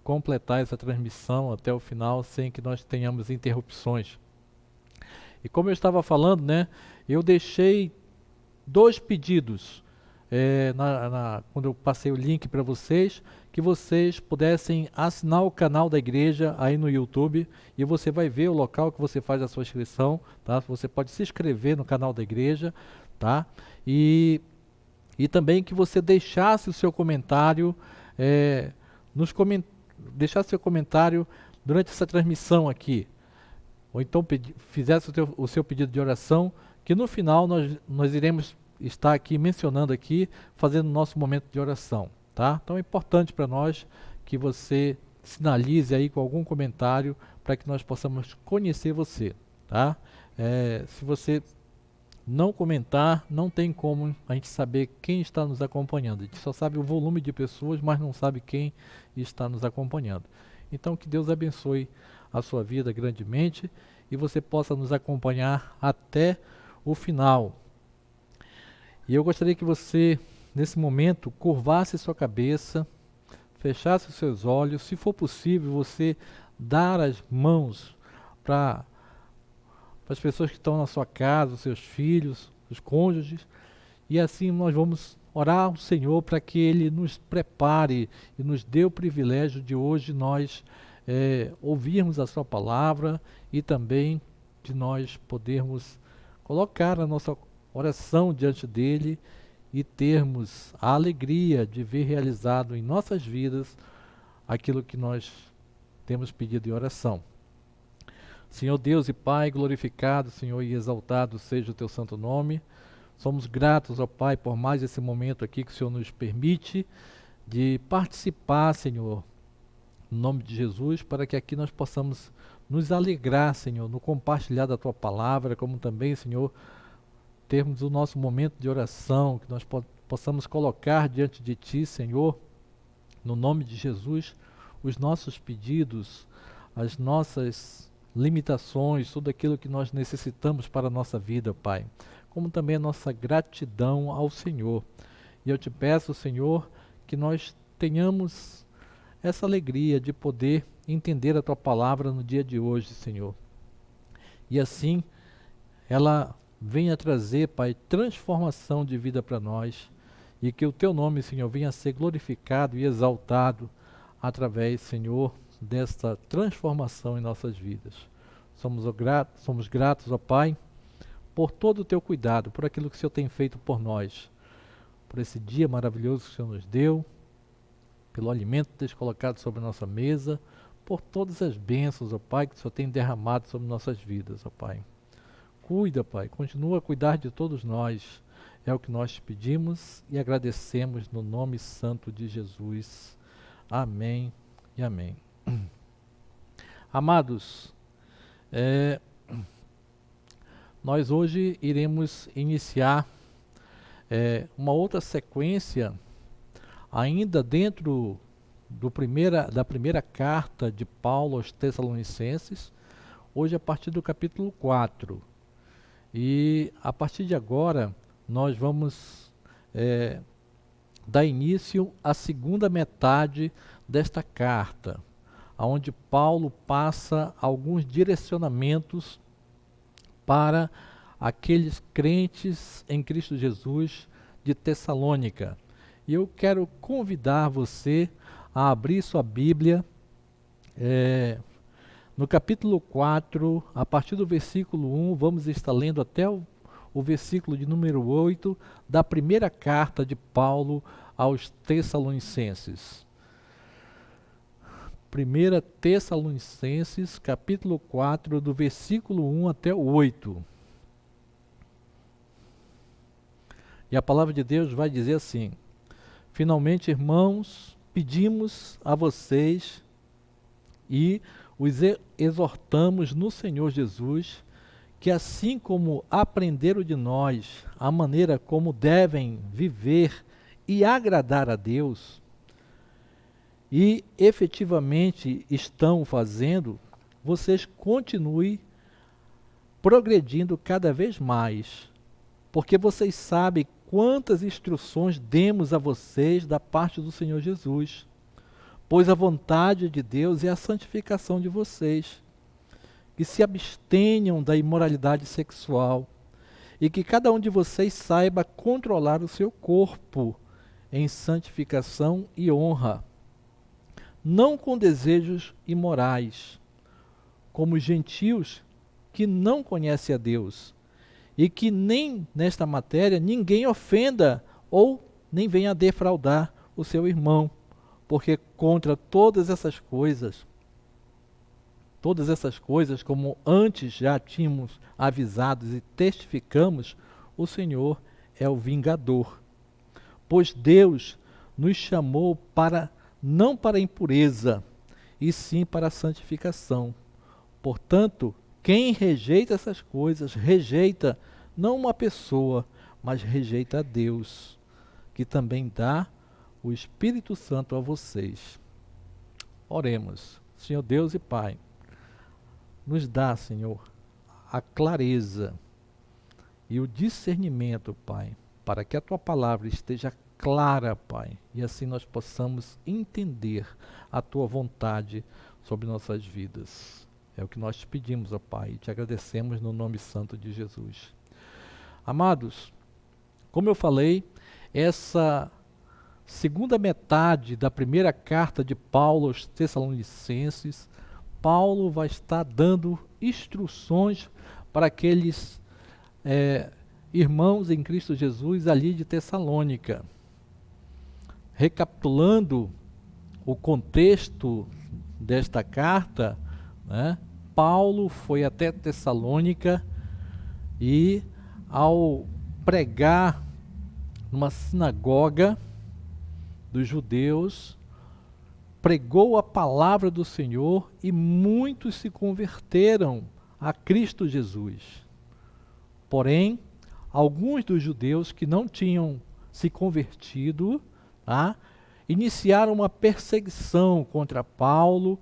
completar essa transmissão até o final sem que nós tenhamos interrupções. E como eu estava falando, né, eu deixei 2 pedidos quando eu passei o link para vocês, que vocês pudessem assinar o canal da igreja aí no YouTube e você vai ver o local que você faz a sua inscrição, tá? Você pode se inscrever no canal da igreja, tá? E também que você deixasse o seu comentário, é, deixasse seu comentário durante essa transmissão aqui, ou então fizesse o seu pedido de oração, que no final nós iremos estar aqui mencionando aqui, fazendo o nosso momento de oração, tá? Então é importante para nós que você sinalize aí com algum comentário para que nós possamos conhecer você, tá? Se você não comentar, não tem como a gente saber quem está nos acompanhando. A gente só sabe o volume de pessoas, mas não sabe quem está nos acompanhando. Então que Deus abençoe a sua vida grandemente e você possa nos acompanhar até o final. E eu gostaria que você, nesse momento, curvasse sua cabeça, fechasse os seus olhos, se for possível, você dar as mãos para as pessoas que estão na sua casa, os seus filhos, os cônjuges, e assim nós vamos orar ao Senhor para que Ele nos prepare e nos dê o privilégio de hoje nós ouvirmos a sua palavra e também de nós podermos colocar a nossa oração diante dele e termos a alegria de ver realizado em nossas vidas aquilo que nós temos pedido em oração. Senhor Deus e Pai, glorificado, Senhor, e exaltado seja o teu santo nome. Somos gratos, ó Pai, por mais esse momento aqui que o Senhor nos permite de participar, Senhor, no nome de Jesus, para que aqui nós possamos nos alegrar, Senhor, no compartilhar da tua palavra, como também, Senhor, termos o nosso momento de oração, que nós possamos colocar diante de Ti, Senhor, no nome de Jesus, os nossos pedidos, as nossas limitações, tudo aquilo que nós necessitamos para a nossa vida, Pai, como também a nossa gratidão ao Senhor. E eu te peço, Senhor, que nós tenhamos essa alegria de poder entender a Tua palavra no dia de hoje, Senhor. E assim, ela venha trazer, Pai, transformação de vida para nós e que o Teu nome, Senhor, venha a ser glorificado e exaltado através, Senhor, desta transformação em nossas vidas. Somos gratos, ó Pai, por todo o Teu cuidado, por aquilo que o Senhor tem feito por nós, por esse dia maravilhoso que o Senhor nos deu, pelo alimento que tens colocado sobre a nossa mesa, por todas as bênçãos, ó Pai, que o Senhor tem derramado sobre nossas vidas, ó Pai. Cuida, Pai, continua a cuidar de todos nós. É o que nós te pedimos e agradecemos no nome santo de Jesus. Amém e amém. Amados, nós hoje iremos iniciar uma outra sequência, ainda dentro da primeira carta de Paulo aos Tessalonicenses, hoje a partir do capítulo 4. E a partir de agora, nós vamos dar início à segunda metade desta carta, onde Paulo passa alguns direcionamentos para aqueles crentes em Cristo Jesus de Tessalônica. E eu quero convidar você a abrir sua Bíblia no capítulo 4, a partir do versículo 1, vamos estar lendo até o versículo de número 8 da primeira carta de Paulo aos Tessalonicenses. 1 Tessalonicenses, capítulo 4, do versículo 1 até o 8. E a palavra de Deus vai dizer assim: finalmente, irmãos, pedimos a vocês e os exortamos no Senhor Jesus, que assim como aprenderam de nós a maneira como devem viver e agradar a Deus, e efetivamente estão fazendo, vocês continuem progredindo cada vez mais, porque vocês sabem quantas instruções demos a vocês da parte do Senhor Jesus. pois a vontade de Deus é a santificação de vocês, que se abstenham da imoralidade sexual, e que cada um de vocês saiba controlar o seu corpo em santificação e honra, não com desejos imorais, como os gentios que não conhecem a Deus, e que nem nesta matéria ninguém ofenda ou nem venha defraudar o seu irmão, porque contra todas essas coisas, como antes já tínhamos avisados e testificamos, o Senhor é o vingador. Pois Deus nos chamou não para a impureza, e sim para a santificação. Portanto, quem rejeita essas coisas, rejeita não uma pessoa, mas rejeita a Deus, que também dá o Espírito Santo a vocês. Oremos. Senhor Deus e Pai, nos dá, Senhor, a clareza e o discernimento, Pai, para que a Tua palavra esteja clara, Pai, e assim nós possamos entender a Tua vontade sobre nossas vidas. É o que nós te pedimos, ó Pai, e te agradecemos no nome santo de Jesus. Amados, como eu falei, essa segunda metade da primeira carta de Paulo aos Tessalonicenses, Paulo vai estar dando instruções para aqueles irmãos em Cristo Jesus ali de Tessalônica. Recapitulando o contexto desta carta, né, Paulo foi até Tessalônica e, ao pregar numa sinagoga dos judeus, pregou a palavra do Senhor e muitos se converteram a Cristo Jesus. Porém, alguns dos judeus que não tinham se convertido, iniciaram uma perseguição contra Paulo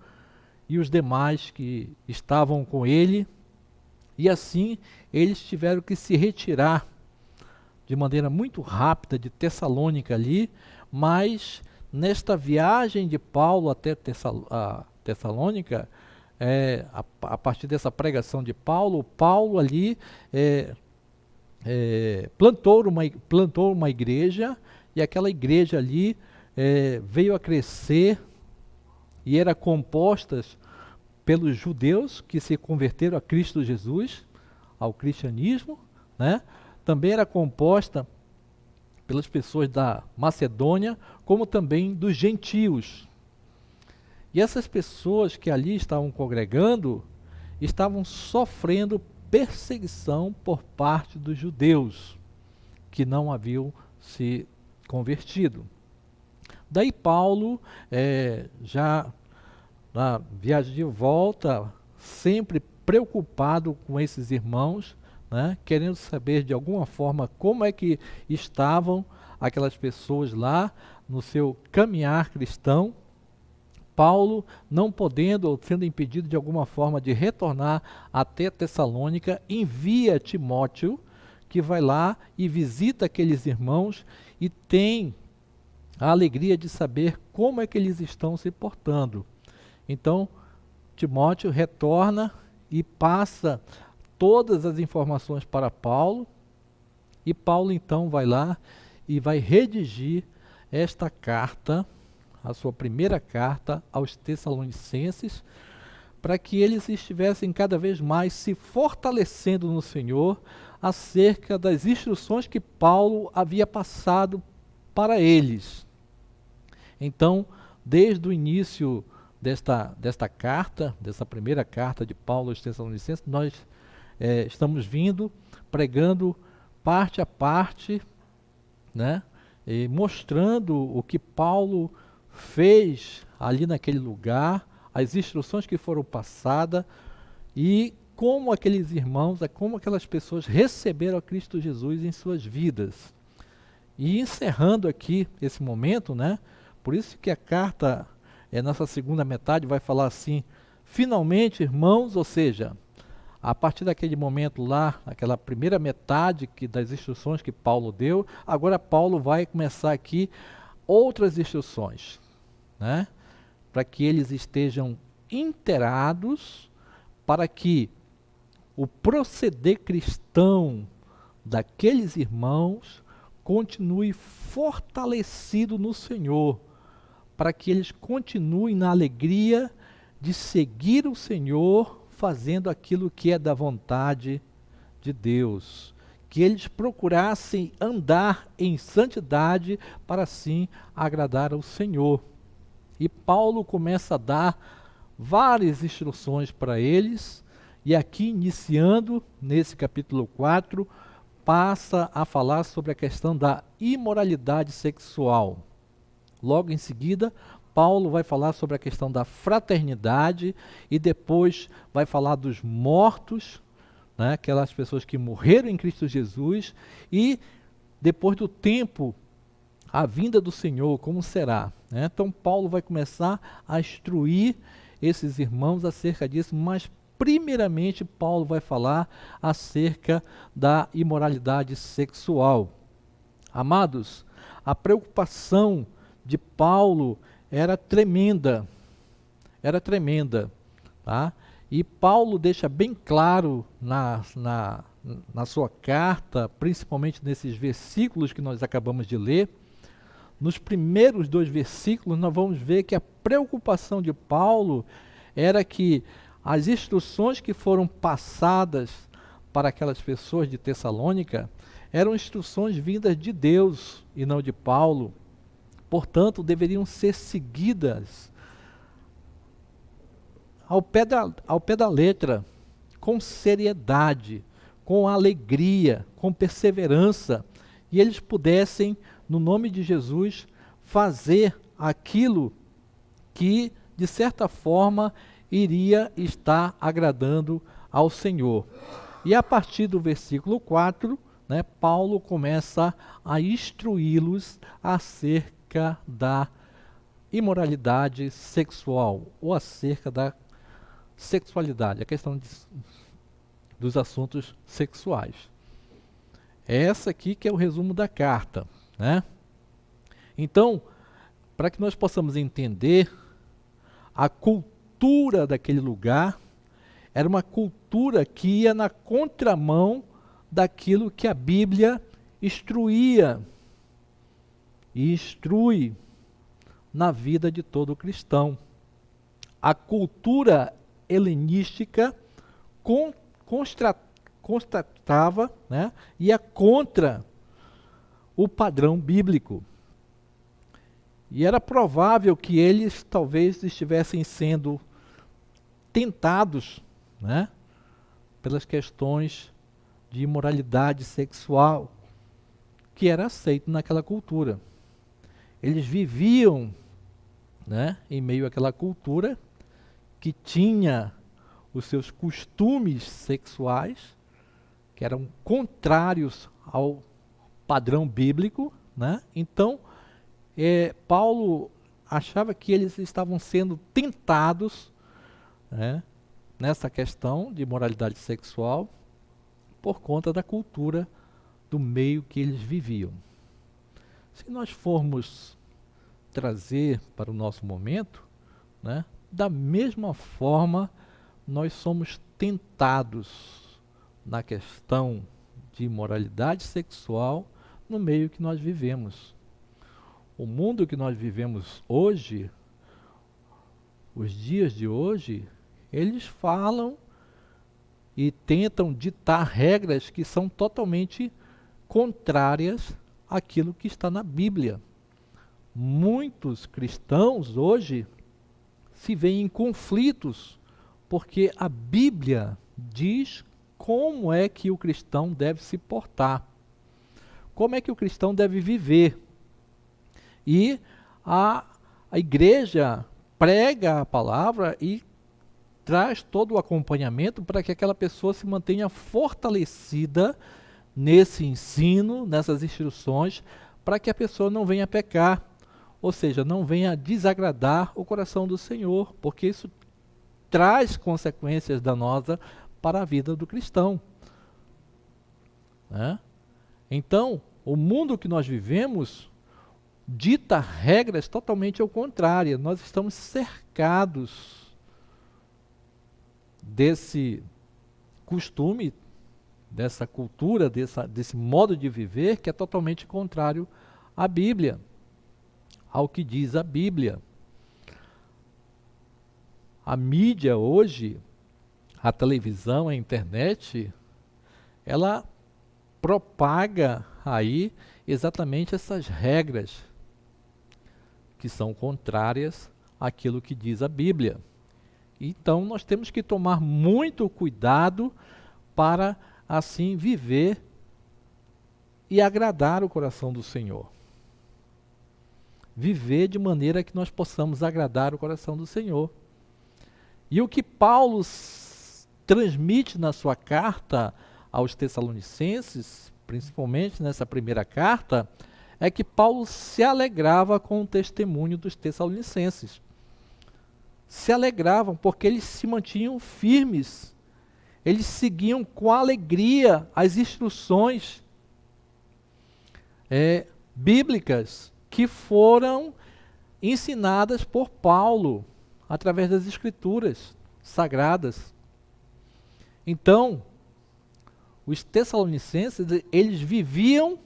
e os demais que estavam com ele, e assim eles tiveram que se retirar de maneira muito rápida de Tessalônica ali, mas nesta viagem de Paulo até Tessalônica, a partir dessa pregação de Paulo, Paulo ali plantou uma igreja, e aquela igreja ali veio a crescer e era composta pelos judeus que se converteram a Cristo Jesus, ao cristianismo, né? Também era composta pelas pessoas da Macedônia, como também dos gentios. E essas pessoas que ali estavam congregando, estavam sofrendo perseguição por parte dos judeus, que não haviam se convertido. Daí Paulo, já na viagem de volta, sempre preocupado com esses irmãos, né, querendo saber de alguma forma como é que estavam aquelas pessoas lá no seu caminhar cristão. Paulo, não podendo ou sendo impedido de alguma forma de retornar até Tessalônica, envia Timóteo, que vai lá e visita aqueles irmãos e tem a alegria de saber como é que eles estão se portando. Então, Timóteo retorna e passa todas as informações para Paulo, e Paulo então vai lá e vai redigir esta carta, a sua primeira carta aos Tessalonicenses, para que eles estivessem cada vez mais se fortalecendo no Senhor acerca das instruções que Paulo havia passado para eles. Então, desde o início desta carta, dessa primeira carta de Paulo aos Tessalonicenses, nós estamos vindo pregando parte a parte, né, e mostrando o que Paulo fez ali naquele lugar, as instruções que foram passadas e como aqueles irmãos, como aquelas pessoas receberam a Cristo Jesus em suas vidas. E encerrando aqui esse momento, né, por isso que a carta, nessa segunda metade, vai falar assim: finalmente, irmãos, ou seja, a partir daquele momento lá, aquela primeira metade das instruções que Paulo deu, agora Paulo vai começar aqui outras instruções, né? para que eles estejam inteirados, para que o proceder cristão daqueles irmãos continue fortalecido no Senhor, para que eles continuem na alegria de seguir o Senhor, fazendo aquilo que é da vontade de Deus. Que eles procurassem andar em santidade para assim agradar ao Senhor. E Paulo começa a dar várias instruções para eles, e aqui iniciando nesse capítulo 4, passa a falar sobre a questão da imoralidade sexual. Logo em seguida, Paulo vai falar sobre a questão da fraternidade e depois vai falar dos mortos, né, aquelas pessoas que morreram em Cristo Jesus, e depois do tempo, a vinda do Senhor, como será? Né? Então Paulo vai começar a instruir esses irmãos acerca disso, mas primeiramente Paulo vai falar acerca da imoralidade sexual. Amados, a preocupação de Paulo era tremenda, tá? E Paulo deixa bem claro na sua carta, principalmente nesses versículos que nós acabamos de ler. Nos primeiros 2 versículos, nós vamos ver que a preocupação de Paulo era que as instruções que foram passadas para aquelas pessoas de Tessalônica eram instruções vindas de Deus e não de Paulo. Portanto, deveriam ser seguidas ao pé da letra, com seriedade, com alegria, com perseverança, e eles pudessem, no nome de Jesus, fazer aquilo que, de certa forma, iria estar agradando ao Senhor. E a partir do versículo 4, né, Paulo começa a instruí-los acerca da imoralidade sexual, ou acerca da sexualidade, a questão dos assuntos sexuais. É essa aqui que é o resumo da carta, né? Então, para que nós possamos entender, a cultura daquele lugar era uma cultura que ia na contramão daquilo que a Bíblia instruía e instrui na vida de todo cristão. A cultura helenística constatava, né, ia contra o padrão bíblico. E era provável que eles talvez estivessem sendo tentados, né, pelas questões de imoralidade sexual que era aceito naquela cultura. Eles viviam, né, em meio àquela cultura que tinha os seus costumes sexuais, que eram contrários ao padrão bíblico, né? Então, Paulo achava que eles estavam sendo tentados, né, nessa questão de moralidade sexual por conta da cultura do meio que eles viviam. Se nós formos trazer para o nosso momento, né, da mesma forma, nós somos tentados na questão de imoralidade sexual no meio que nós vivemos. O mundo que nós vivemos hoje, os dias de hoje, eles falam e tentam ditar regras que são totalmente contrárias àquilo que está na Bíblia. Muitos cristãos hoje se veem em conflitos, porque a Bíblia diz como é que o cristão deve se portar, como é que o cristão deve viver. E a igreja prega a palavra e traz todo o acompanhamento para que aquela pessoa se mantenha fortalecida nesse ensino, nessas instruções, para que a pessoa não venha pecar, ou seja, não venha desagradar o coração do Senhor, porque isso traz consequências danosas para a vida do cristão, né? Então, o mundo que nós vivemos dita regras totalmente ao contrário. Nós estamos cercados desse costume, dessa cultura, desse modo de viver que é totalmente contrário à Bíblia, ao que diz a Bíblia. A mídia hoje, a televisão, a internet, ela propaga aí exatamente essas regras que são contrárias àquilo que diz a Bíblia. Então nós temos que tomar muito cuidado para assim viver e agradar o coração do Senhor. Viver de maneira que nós possamos agradar o coração do Senhor. E o que Paulo transmite na sua carta aos Tessalonicenses, principalmente nessa primeira carta, é que Paulo se alegrava com o testemunho dos Tessalonicenses. Se alegravam porque eles se mantinham firmes, eles seguiam com alegria as instruções bíblicas que foram ensinadas por Paulo através das Escrituras sagradas. Então, os Tessalonicenses, eles viviam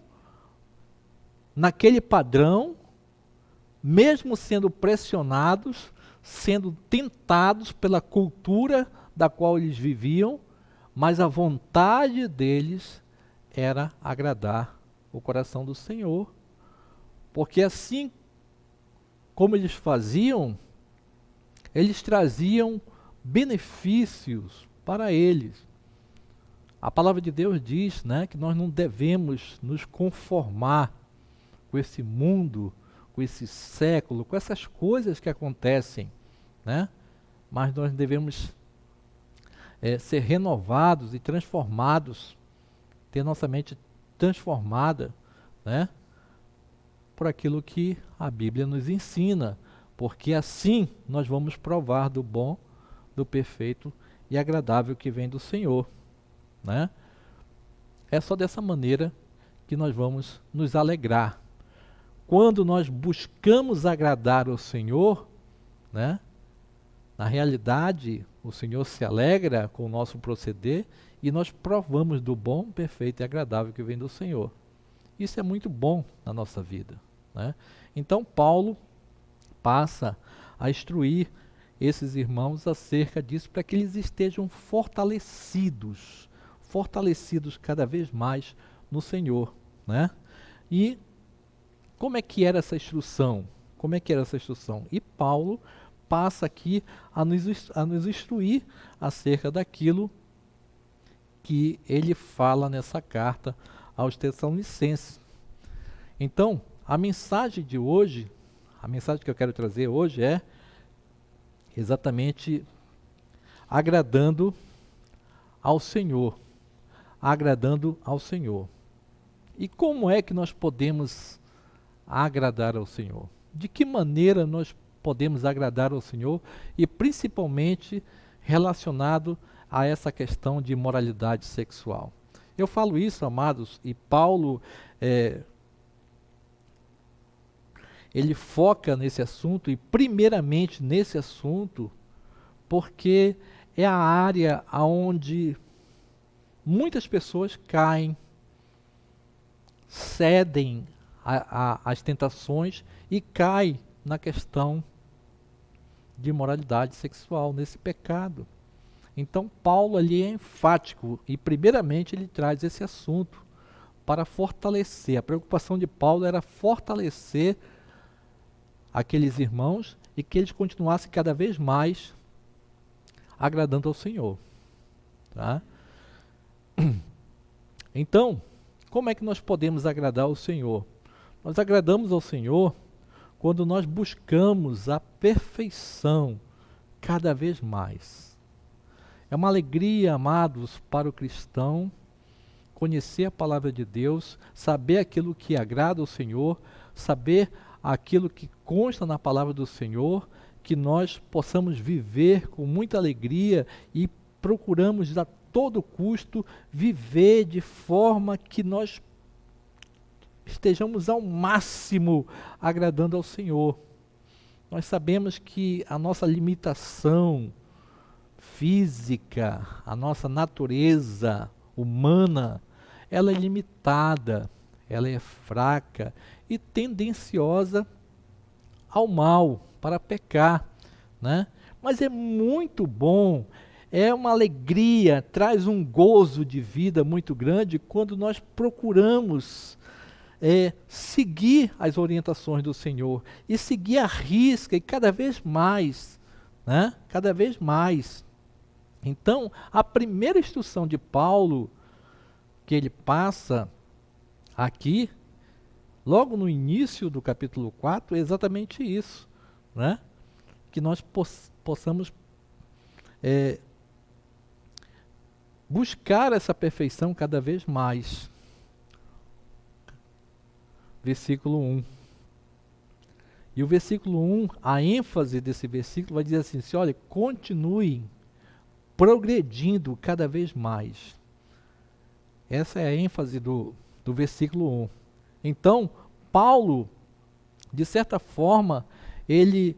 naquele padrão, mesmo sendo pressionados, sendo tentados pela cultura da qual eles viviam, mas a vontade deles era agradar o coração do Senhor. Porque assim como eles faziam, eles traziam benefícios para eles. A palavra de Deus diz, né, que nós não devemos nos conformar com esse mundo, com esse século, com essas coisas que acontecem, né? Mas nós devemos ser renovados e transformados, ter nossa mente transformada, né, por aquilo que a Bíblia nos ensina, porque assim nós vamos provar do bom, do perfeito e agradável que vem do Senhor, né? É só dessa maneira que nós vamos nos alegrar. Quando nós buscamos agradar ao Senhor, né, na realidade, o Senhor se alegra com o nosso proceder e nós provamos do bom, perfeito e agradável que vem do Senhor. Isso é muito bom na nossa vida, né? Então, Paulo passa a instruir esses irmãos acerca disso para que eles estejam fortalecidos cada vez mais no Senhor, né? E como é que era essa instrução? E Paulo passa aqui a nos instruir acerca daquilo que ele fala nessa carta aos Tessalonicenses. Então, a mensagem de hoje, a mensagem que eu quero trazer hoje é exatamente agradando ao Senhor. Agradando ao Senhor. E como é que nós podemos agradar ao Senhor? De que maneira nós podemos agradar ao Senhor e principalmente relacionado a essa questão de moralidade sexual? Eu falo isso, amados, e Paulo ele foca nesse assunto e primeiramente nesse assunto porque é a área onde muitas pessoas caem, cedem às tentações e caem na questão de moralidade sexual, nesse pecado. Então Paulo ali é enfático e primeiramente ele traz esse assunto para fortalecer. A preocupação de Paulo era fortalecer aqueles irmãos e que eles continuassem cada vez mais agradando ao Senhor. Tá? Então, como é que nós podemos agradar ao Senhor? Nós agradamos ao Senhor quando nós buscamos a perfeição cada vez mais. É uma alegria, amados, para o cristão conhecer a palavra de Deus, saber aquilo que agrada ao Senhor, saber aquilo que consta na palavra do Senhor, que nós possamos viver com muita alegria e procuramos a todo custo viver de forma que nós estejamos ao máximo agradando ao Senhor. Nós sabemos que a nossa limitação física, a nossa natureza humana, ela é limitada, ela é fraca e tendenciosa ao mal, para pecar, né? Mas é muito bom, é uma alegria, traz um gozo de vida muito grande quando nós procuramos seguir as orientações do Senhor e seguir à risca e cada vez mais, né? Cada vez mais. Então, a primeira instrução de Paulo que ele passa aqui, logo no início do capítulo 4, é exatamente isso, né? Que nós possamos buscar essa perfeição cada vez mais. Versículo 1. E o versículo 1, a ênfase desse versículo vai dizer assim, olha, continuem progredindo cada vez mais. Essa é a ênfase do versículo 1. Então, Paulo, de certa forma, ele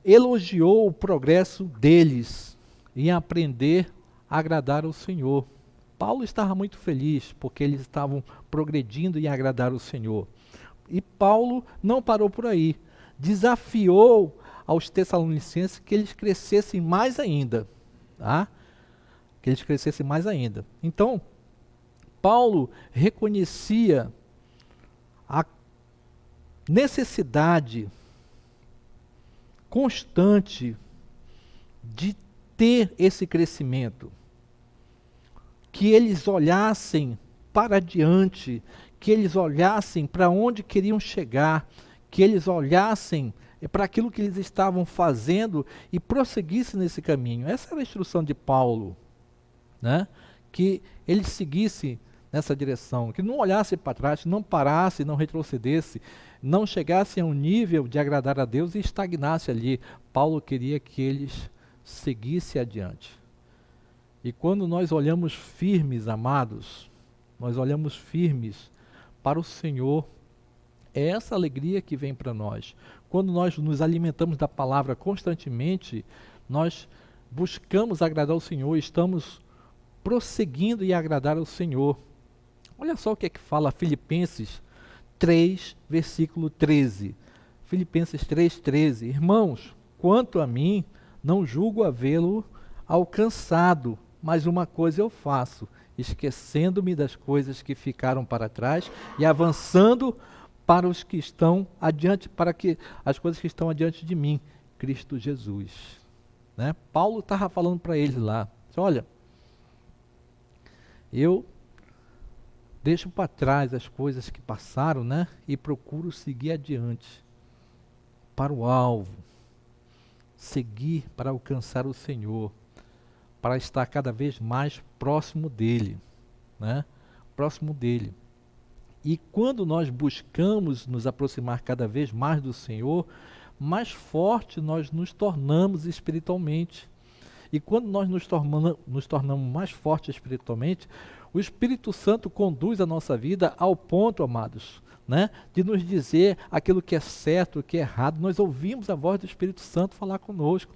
elogiou o progresso deles em aprender a agradar ao Senhor. Paulo estava muito feliz porque eles estavam progredindo em agradar o Senhor. E Paulo não parou por aí. Desafiou aos Tessalonicenses que eles crescessem mais ainda. Tá? Que eles crescessem mais ainda. Então, Paulo reconhecia a necessidade constante de ter esse crescimento. Que eles olhassem para diante, que eles olhassem para onde queriam chegar, que eles olhassem para aquilo que eles estavam fazendo e prosseguissem nesse caminho. Essa era a instrução de Paulo, né? Que eles seguissem nessa direção, que não olhasse para trás, não parasse, não retrocedesse, não chegasse a um nível de agradar a Deus e estagnasse ali. Paulo queria que eles seguissem adiante. E quando nós olhamos firmes, amados, nós olhamos firmes para o Senhor, é essa alegria que vem para nós. Quando nós nos alimentamos da palavra constantemente, nós buscamos agradar ao Senhor, estamos prosseguindo em agradar ao Senhor. Olha só o que é que fala Filipenses 3, versículo 13. Filipenses 3:13. Irmãos, quanto a mim, não julgo havê-lo alcançado, mas uma coisa eu faço, esquecendo-me das coisas que ficaram para trás e avançando para os que estão adiante, para que as coisas que estão adiante de mim, Cristo Jesus. Né? Paulo estava falando para eles lá, olha, eu deixo para trás as coisas que passaram, né? E procuro seguir adiante, para o alvo, seguir para alcançar o Senhor, para estar cada vez mais próximo dele, né? Próximo dele. E quando nós buscamos nos aproximar cada vez mais do Senhor, mais forte nós nos tornamos espiritualmente. E quando nós nos tornamos mais fortes espiritualmente, o Espírito Santo conduz a nossa vida ao ponto, amados, né, de nos dizer aquilo que é certo, o que é errado. Nós ouvimos a voz do Espírito Santo falar conosco.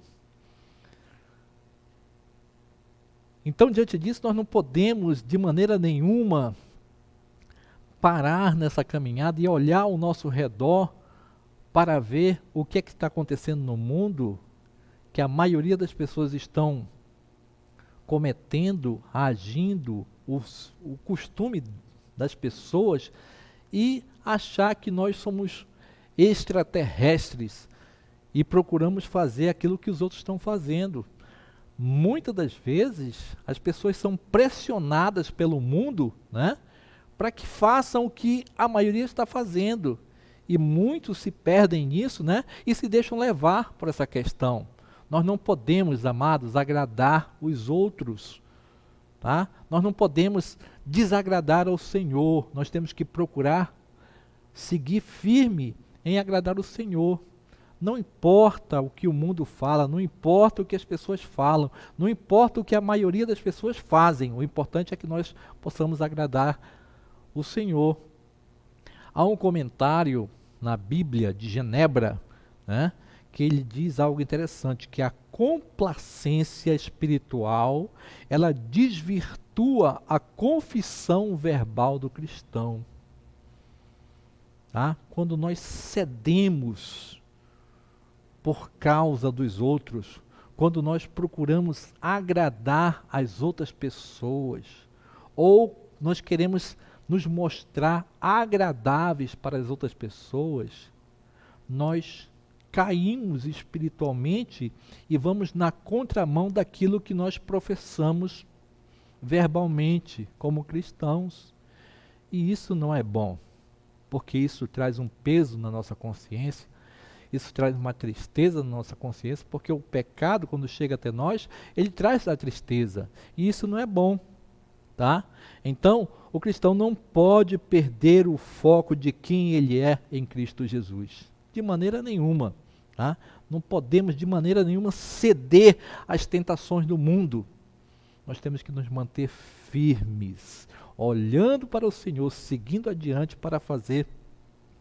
Então, diante disso, nós não podemos, de maneira nenhuma, parar nessa caminhada e olhar ao nosso redor para ver o que é que está acontecendo no mundo, que a maioria das pessoas estão cometendo, agindo, o costume das pessoas, e achar que nós somos extraterrestres e procuramos fazer aquilo que os outros estão fazendo. Muitas das vezes, as pessoas são pressionadas pelo mundo, né, para que façam o que a maioria está fazendo. E muitos se perdem nisso, né, e se deixam levar por essa questão. Nós não podemos, amados, agradar os outros. Tá? Nós não podemos desagradar ao Senhor. Nós temos que procurar seguir firme em agradar o Senhor. Não importa o que o mundo fala, não importa o que as pessoas falam, não importa o que a maioria das pessoas fazem, o importante é que nós possamos agradar o Senhor. Há um comentário na Bíblia de Genebra, né, que ele diz algo interessante, que a complacência espiritual, ela desvirtua a confissão verbal do cristão. Tá? Quando nós cedemos por causa dos outros, quando nós procuramos agradar as outras pessoas, ou nós queremos nos mostrar agradáveis para as outras pessoas, nós caímos espiritualmente e vamos na contramão daquilo que nós professamos verbalmente como cristãos. E isso não é bom, porque isso traz um peso na nossa consciência, isso traz uma tristeza na nossa consciência, porque o pecado, quando chega até nós, ele traz a tristeza, e isso não é bom, tá? Então, o cristão não pode perder o foco de quem ele é em Cristo Jesus, de maneira nenhuma, tá? Não podemos de maneira nenhuma ceder às tentações do mundo. Nós temos que nos manter firmes, olhando para o Senhor, seguindo adiante para fazer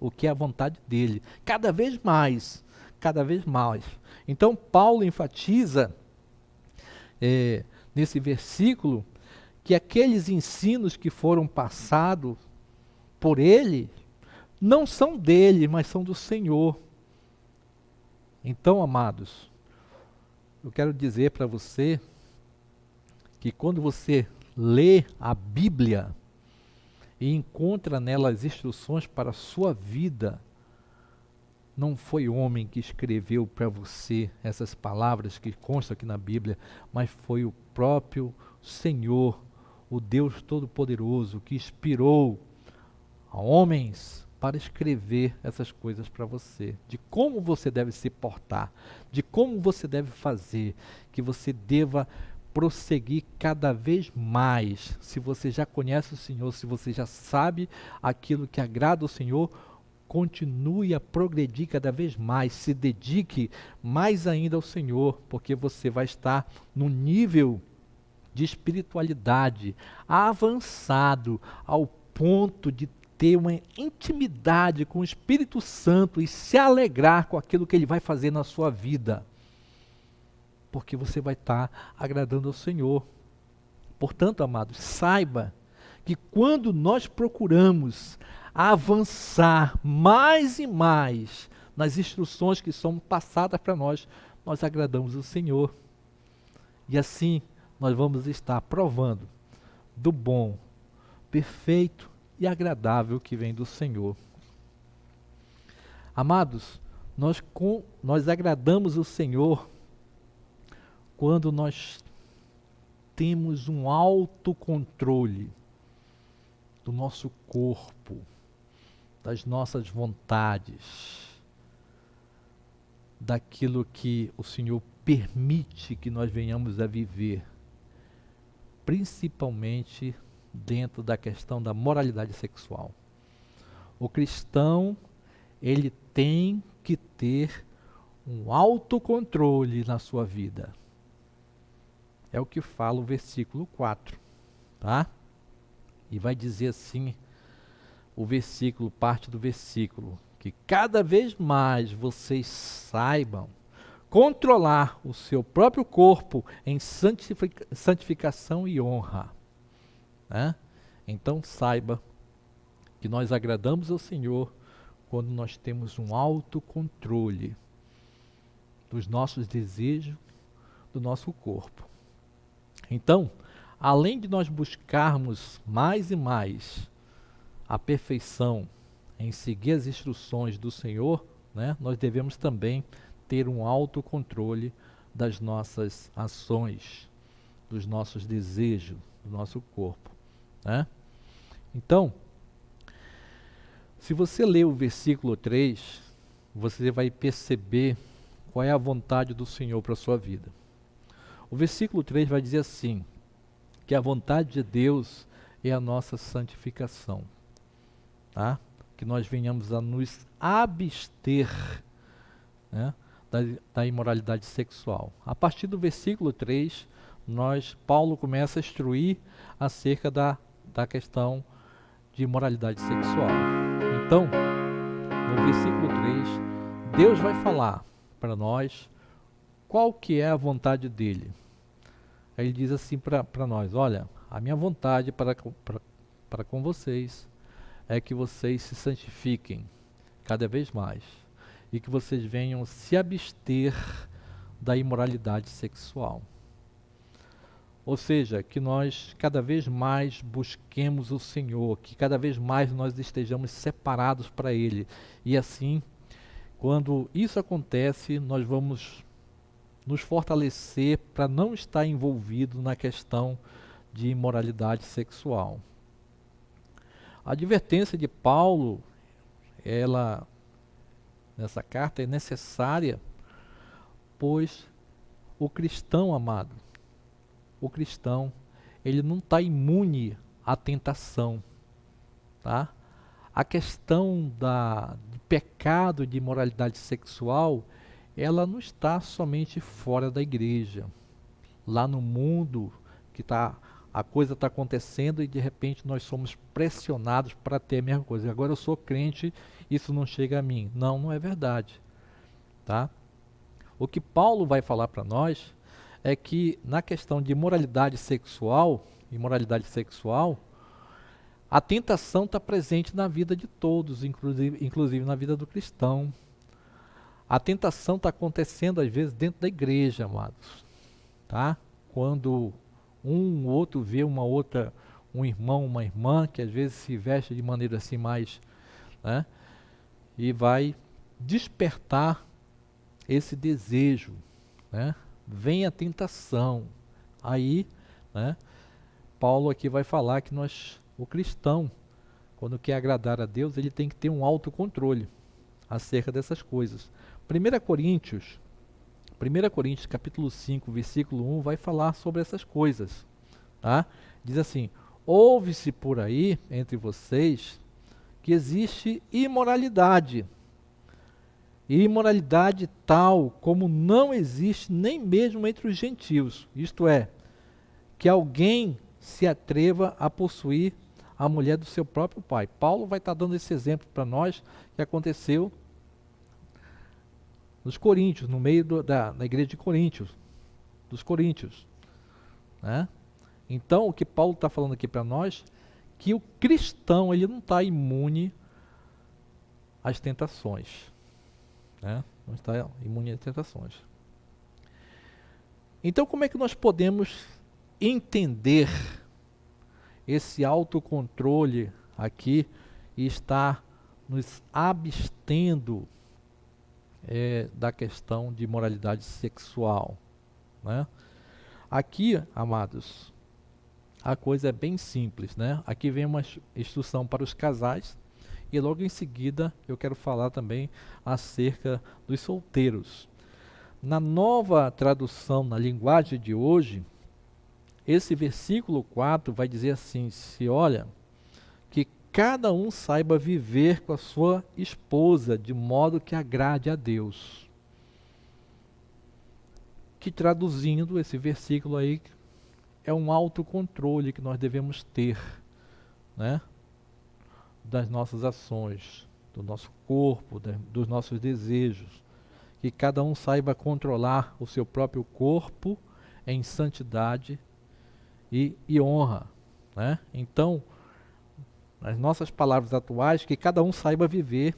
o que é a vontade dele, cada vez mais, cada vez mais. Então Paulo enfatiza nesse versículo que aqueles ensinos que foram passados por ele não são dele, mas são do Senhor. Então, amados, eu quero dizer para você que quando você lê a Bíblia e encontra nela as instruções para a sua vida, não foi homem que escreveu para você essas palavras que constam aqui na Bíblia, mas foi o próprio Senhor, o Deus Todo-Poderoso, que inspirou a homens para escrever essas coisas para você, de como você deve se portar, de como você deve fazer, que você deva prosseguir cada vez mais. Se você já conhece o Senhor, se você já sabe aquilo que agrada ao Senhor, continue a progredir cada vez mais, se dedique mais ainda ao Senhor, porque você vai estar num nível de espiritualidade avançado, ao ponto de ter uma intimidade com o Espírito Santo e se alegrar com aquilo que ele vai fazer na sua vida, porque você vai estar agradando ao Senhor. Portanto, amados, saiba que quando nós procuramos avançar mais e mais nas instruções que são passadas para nós, nós agradamos o Senhor. E assim nós vamos estar provando do bom, perfeito e agradável que vem do Senhor. Amados, nós agradamos o Senhor quando nós temos um autocontrole do nosso corpo, das nossas vontades, daquilo que o Senhor permite que nós venhamos a viver, principalmente dentro da questão da moralidade sexual. O cristão, ele tem que ter um autocontrole na sua vida. É o que fala o versículo 4, tá? E vai dizer assim, o versículo, parte do versículo, que cada vez mais vocês saibam controlar o seu próprio corpo em santificação e honra. Né? Então saiba que nós agradamos ao Senhor quando nós temos um autocontrole dos nossos desejos, do nosso corpo. Então, além de nós buscarmos mais e mais a perfeição em seguir as instruções do Senhor, né, nós devemos também ter um autocontrole das nossas ações, dos nossos desejos, do nosso corpo. Né? Então, se você ler o versículo 3, você vai perceber qual é a vontade do Senhor para a sua vida. O versículo 3 vai dizer assim, que a vontade de Deus é a nossa santificação, tá? Que nós venhamos a nos abster, né, da imoralidade sexual. A partir do versículo 3, Paulo começa a instruir acerca da questão de imoralidade sexual. Então, no versículo 3, Deus vai falar para nós qual que é a vontade dele. Aí ele diz assim para nós, olha, a minha vontade para com vocês é que vocês se santifiquem cada vez mais e que vocês venham se abster da imoralidade sexual. Ou seja, que nós cada vez mais busquemos o Senhor, que cada vez mais nós estejamos separados para Ele. E assim, quando isso acontece, nós vamos nos fortalecer para não estar envolvido na questão de imoralidade sexual. A advertência de Paulo, ela, nessa carta, é necessária, pois o cristão, amado, o cristão, ele não está imune à tentação, tá? A questão do pecado de imoralidade sexual, ela não está somente fora da igreja, lá no mundo que a coisa está acontecendo e de repente nós somos pressionados para ter a mesma coisa. Agora eu sou crente, isso não chega a mim. Não, não é verdade, tá? O que Paulo vai falar para nós é que na questão de imoralidade sexual, a tentação está presente na vida de todos, inclusive na vida do cristão. A tentação está acontecendo às vezes dentro da igreja, amados, tá? Quando um ou outro vê um irmão, uma irmã, que às vezes se veste de maneira assim mais, né? E vai despertar esse desejo, né? Vem a tentação. Aí, né, Paulo aqui vai falar que o cristão, quando quer agradar a Deus, ele tem que ter um autocontrole acerca dessas coisas. 1 Coríntios capítulo 5, versículo 1, vai falar sobre essas coisas. Tá? Diz assim, ouve-se por aí, entre vocês, que existe imoralidade. E imoralidade tal como não existe nem mesmo entre os gentios. Isto é, que alguém se atreva a possuir a mulher do seu próprio pai. Paulo vai estar dando esse exemplo para nós que aconteceu nos Coríntios, no meio da igreja de Coríntios, dos Coríntios. Né? Então, o que Paulo está falando aqui para nós, que o cristão ele não está imune às tentações. Né? Não está imune às tentações. Então, como é que nós podemos entender esse autocontrole aqui e estar nos abstendo da questão de moralidade sexual? Né? Aqui, amados, a coisa é bem simples, né? Aqui vem uma instrução para os casais e logo em seguida eu quero falar também acerca dos solteiros. Na nova tradução, na linguagem de hoje, esse versículo 4 vai dizer assim, olha, que cada um saiba viver com a sua esposa de modo que agrade a Deus. Que traduzindo esse versículo aí, é um autocontrole que nós devemos ter, né? Das nossas ações, do nosso corpo, dos nossos desejos. Que cada um saiba controlar o seu próprio corpo em santidade e honra. Né? Então, nas nossas palavras atuais, que cada um saiba viver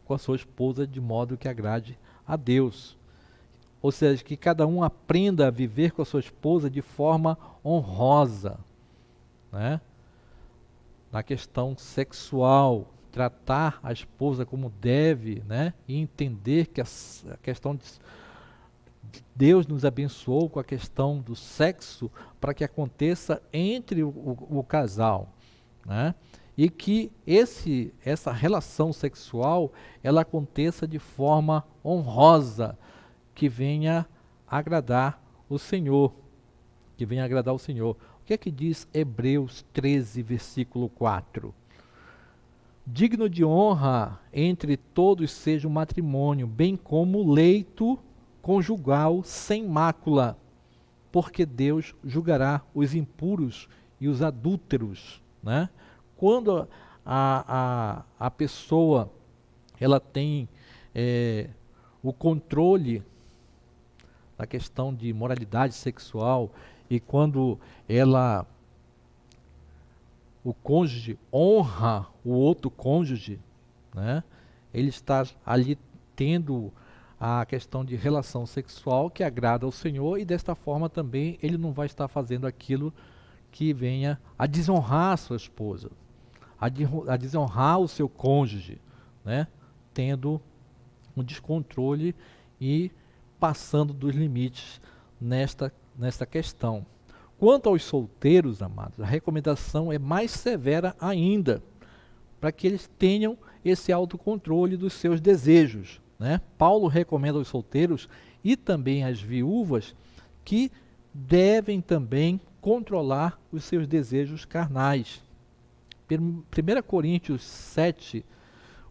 com a sua esposa de modo que agrade a Deus. Ou seja, que cada um aprenda a viver com a sua esposa de forma honrosa. Né? Na questão sexual, tratar a esposa como deve, né? E entender que a questão de Deus nos abençoou com a questão do sexo para que aconteça entre o casal, né? E que essa relação sexual ela aconteça de forma honrosa, que venha agradar o Senhor, O que é que diz Hebreus 13, versículo 4? Digno de honra entre todos seja o matrimônio, bem como o leito conjugal sem mácula, porque Deus julgará os impuros e os adúlteros. Né? Quando a pessoa ela tem o controle da questão de moralidade sexual, e quando o cônjuge honra o outro cônjuge, né, ele está ali tendo a questão de relação sexual que agrada ao Senhor, e desta forma também ele não vai estar fazendo aquilo que venha a desonrar a sua esposa, a desonrar o seu cônjuge, né, tendo um descontrole e passando dos limites nesta questão. Quanto aos solteiros, amados, a recomendação é mais severa ainda, para que eles tenham esse autocontrole dos seus desejos, né? Paulo recomenda aos solteiros e também às viúvas que devem também controlar os seus desejos carnais. 1 Coríntios 7,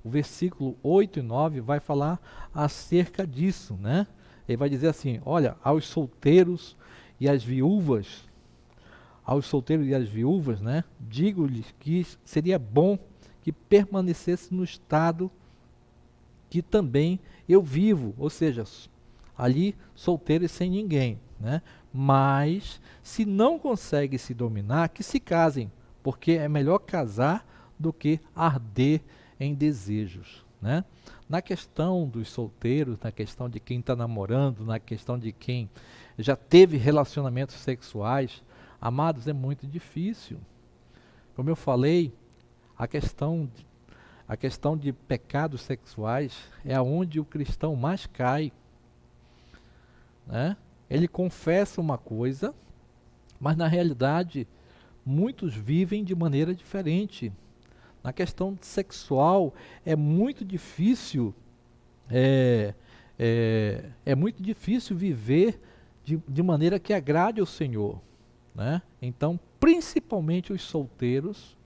o versículo 8 e 9 vai falar acerca disso, né? Ele vai dizer assim: olha, aos solteiros e às viúvas, né, digo-lhes que seria bom que permanecesse no estado que também eu vivo, ou seja, ali solteiro e sem ninguém, né? Mas se não conseguem se dominar, que se casem, porque é melhor casar do que arder em desejos, né? Na questão dos solteiros, na questão de quem está namorando, na questão de quem já teve relacionamentos sexuais, amados, é muito difícil. Como eu falei, a questão de pecados sexuais é onde o cristão mais cai, né? Ele confessa uma coisa, mas na realidade muitos vivem de maneira diferente. Na questão sexual é muito difícil, é muito difícil viver de maneira que agrade ao Senhor, né? Então, principalmente os solteiros,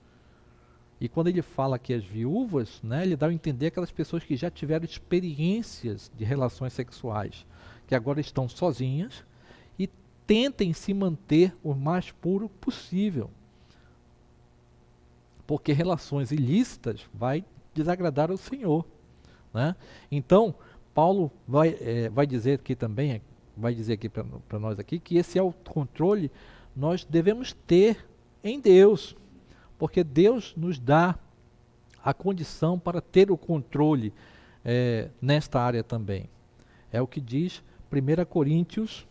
e quando ele fala aqui as viúvas, né, ele dá a entender aquelas pessoas que já tiveram experiências de relações sexuais, que agora estão sozinhas e tentem se manter o mais puro possível. Porque relações ilícitas vai desagradar ao Senhor, né? Então, Paulo vai dizer aqui também, vai dizer aqui para nós aqui, que esse autocontrole nós devemos ter em Deus, porque Deus nos dá a condição para ter o controle nesta área também. É o que diz 1 Coríntios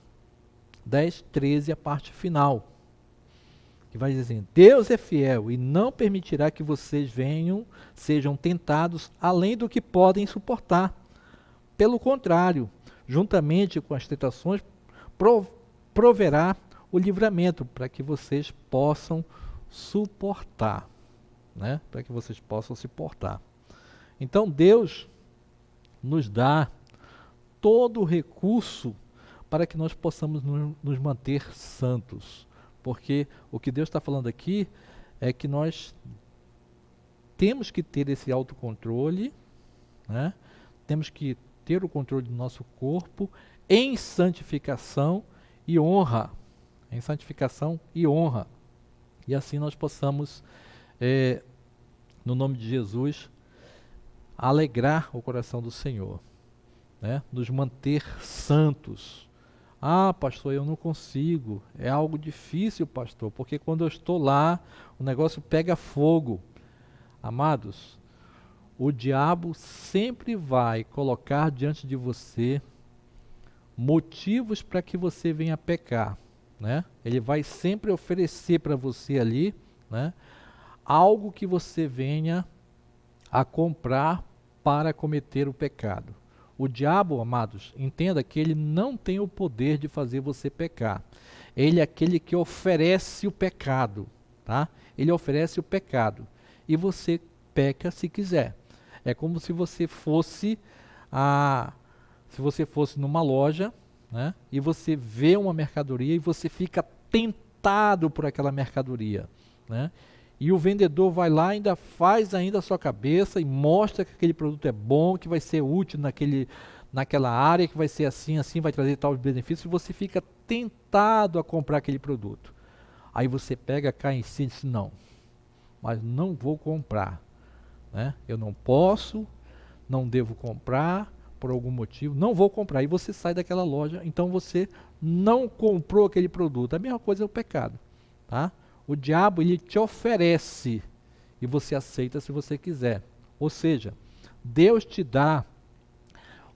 10, 13, a parte final, que vai dizer assim: Deus é fiel e não permitirá que vocês sejam tentados além do que podem suportar. Pelo contrário, juntamente com as tentações, proverá o livramento para que vocês possam suportar, né? Para que vocês possam suportar. Então Deus nos dá todo o recurso para que nós possamos nos manter santos. Porque o que Deus está falando aqui é que nós temos que ter esse autocontrole, né? Temos que ter o controle do nosso corpo em santificação e honra. Em santificação e honra. E assim nós possamos, no nome de Jesus, alegrar o coração do Senhor, né? Nos manter santos. Ah, pastor, eu não consigo. É algo difícil, pastor, porque quando eu estou lá, o negócio pega fogo. Amados, o diabo sempre vai colocar diante de você motivos para que você venha pecar, né? Ele vai sempre oferecer para você ali, né, algo que você venha a comprar para cometer o pecado. O diabo, amados, entenda que ele não tem o poder de fazer você pecar. Ele é aquele que oferece o pecado, tá? Ele oferece o pecado e você peca se quiser. É como se você fosse numa loja, né, e você vê uma mercadoria e você fica tentado por aquela mercadoria, né? E o vendedor vai lá, ainda faz a sua cabeça e mostra que aquele produto é bom, que vai ser útil naquela área, que vai ser assim, vai trazer tal benefício, e você fica tentado a comprar aquele produto. Aí você pega, cai em si e diz: não, mas não vou comprar. né? Eu não posso, não devo comprar por algum motivo, não vou comprar. E você sai daquela loja, então você não comprou aquele produto. A mesma coisa é o pecado, tá? O diabo, ele te oferece e você aceita se você quiser. Ou seja, Deus te dá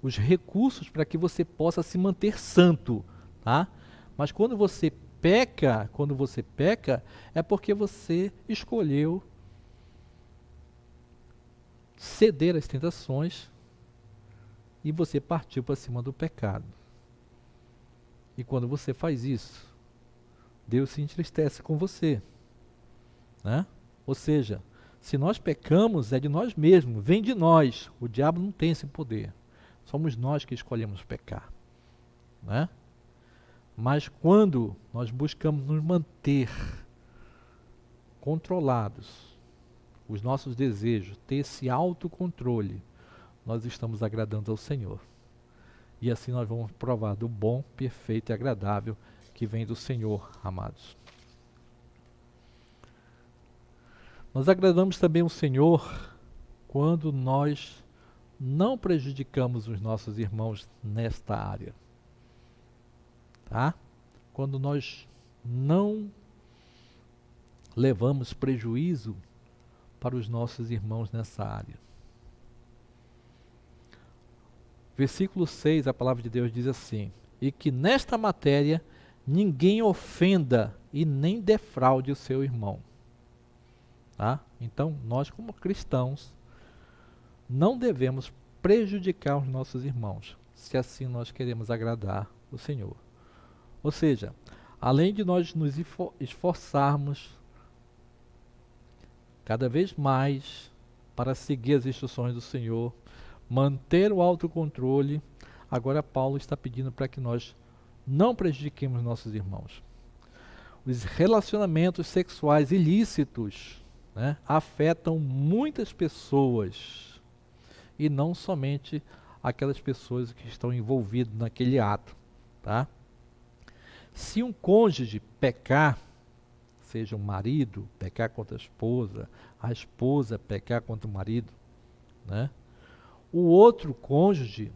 os recursos para que você possa se manter santo, tá? Mas quando você peca, é porque você escolheu ceder às tentações e você partiu para cima do pecado. E quando você faz isso, Deus se entristece com você, né? Ou seja, se nós pecamos, é de nós mesmos, vem de nós. O diabo não tem esse poder. Somos nós que escolhemos pecar, né? Mas quando nós buscamos nos manter controlados, os nossos desejos, ter esse autocontrole, nós estamos agradando ao Senhor. E assim nós vamos provar do bom, perfeito e agradável que vem do Senhor, amados. Nós agradamos também o Senhor quando nós não prejudicamos os nossos irmãos nesta área. Tá? Quando nós não levamos prejuízo para os nossos irmãos nessa área. Versículo 6, a palavra de Deus diz assim: e que nesta matéria ninguém ofenda e nem defraude o seu irmão. Tá? Então, nós como cristãos, não devemos prejudicar os nossos irmãos, se assim nós queremos agradar o Senhor. Ou seja, além de nós nos esforçarmos cada vez mais para seguir as instruções do Senhor, manter o autocontrole, agora Paulo está pedindo para que nós não prejudiquemos nossos irmãos. Os relacionamentos sexuais ilícitos, né, afetam muitas pessoas e não somente aquelas pessoas que estão envolvidas naquele ato, tá? Se um cônjuge pecar, seja um marido pecar contra a esposa pecar contra o marido, né? O outro cônjuge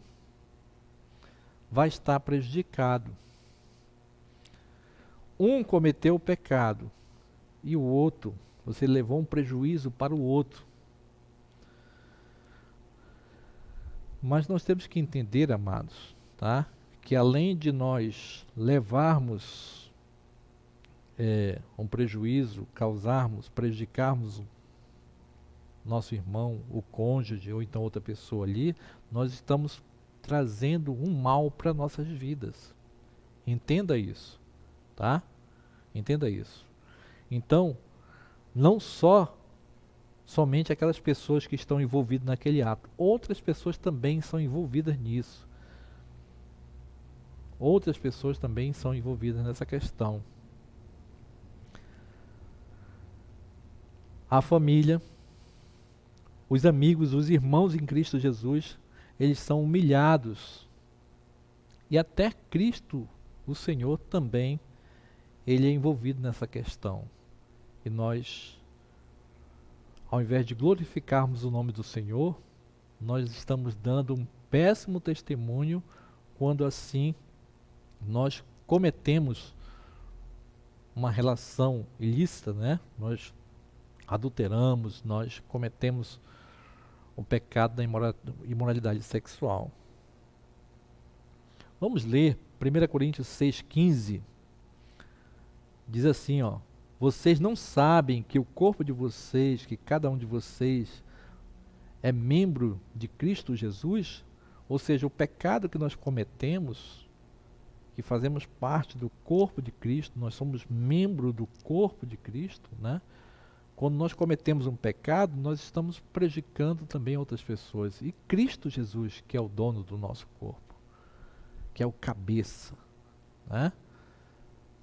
vai estar prejudicado. Um cometeu o pecado e o outro, você levou um prejuízo para o outro. Mas nós temos que entender, amados, tá? Que além de nós levarmos um prejuízo, prejudicarmos o nosso irmão, o cônjuge ou então outra pessoa ali, nós estamos trazendo um mal para nossas vidas. Entenda isso, tá? Entenda isso. Então, não somente aquelas pessoas que estão envolvidas naquele ato, outras pessoas também são envolvidas nisso. Outras pessoas também são envolvidas nessa questão. A família, os amigos, os irmãos em Cristo Jesus, eles são humilhados. E até Cristo, o Senhor, também, ele é envolvido nessa questão. E nós, ao invés de glorificarmos o nome do Senhor, nós estamos dando um péssimo testemunho quando assim nós cometemos uma relação ilícita, né? Nós adulteramos, nós cometemos o pecado da imoralidade sexual. Vamos ler 1 Coríntios 6,15. Diz assim, ó: vocês não sabem que o corpo de vocês, que cada um de vocês é membro de Cristo Jesus? Ou seja, o pecado que nós cometemos, que fazemos parte do corpo de Cristo, nós somos membro do corpo de Cristo, né? Quando nós cometemos um pecado, nós estamos prejudicando também outras pessoas. E Cristo Jesus, que é o dono do nosso corpo, que é o cabeça, né?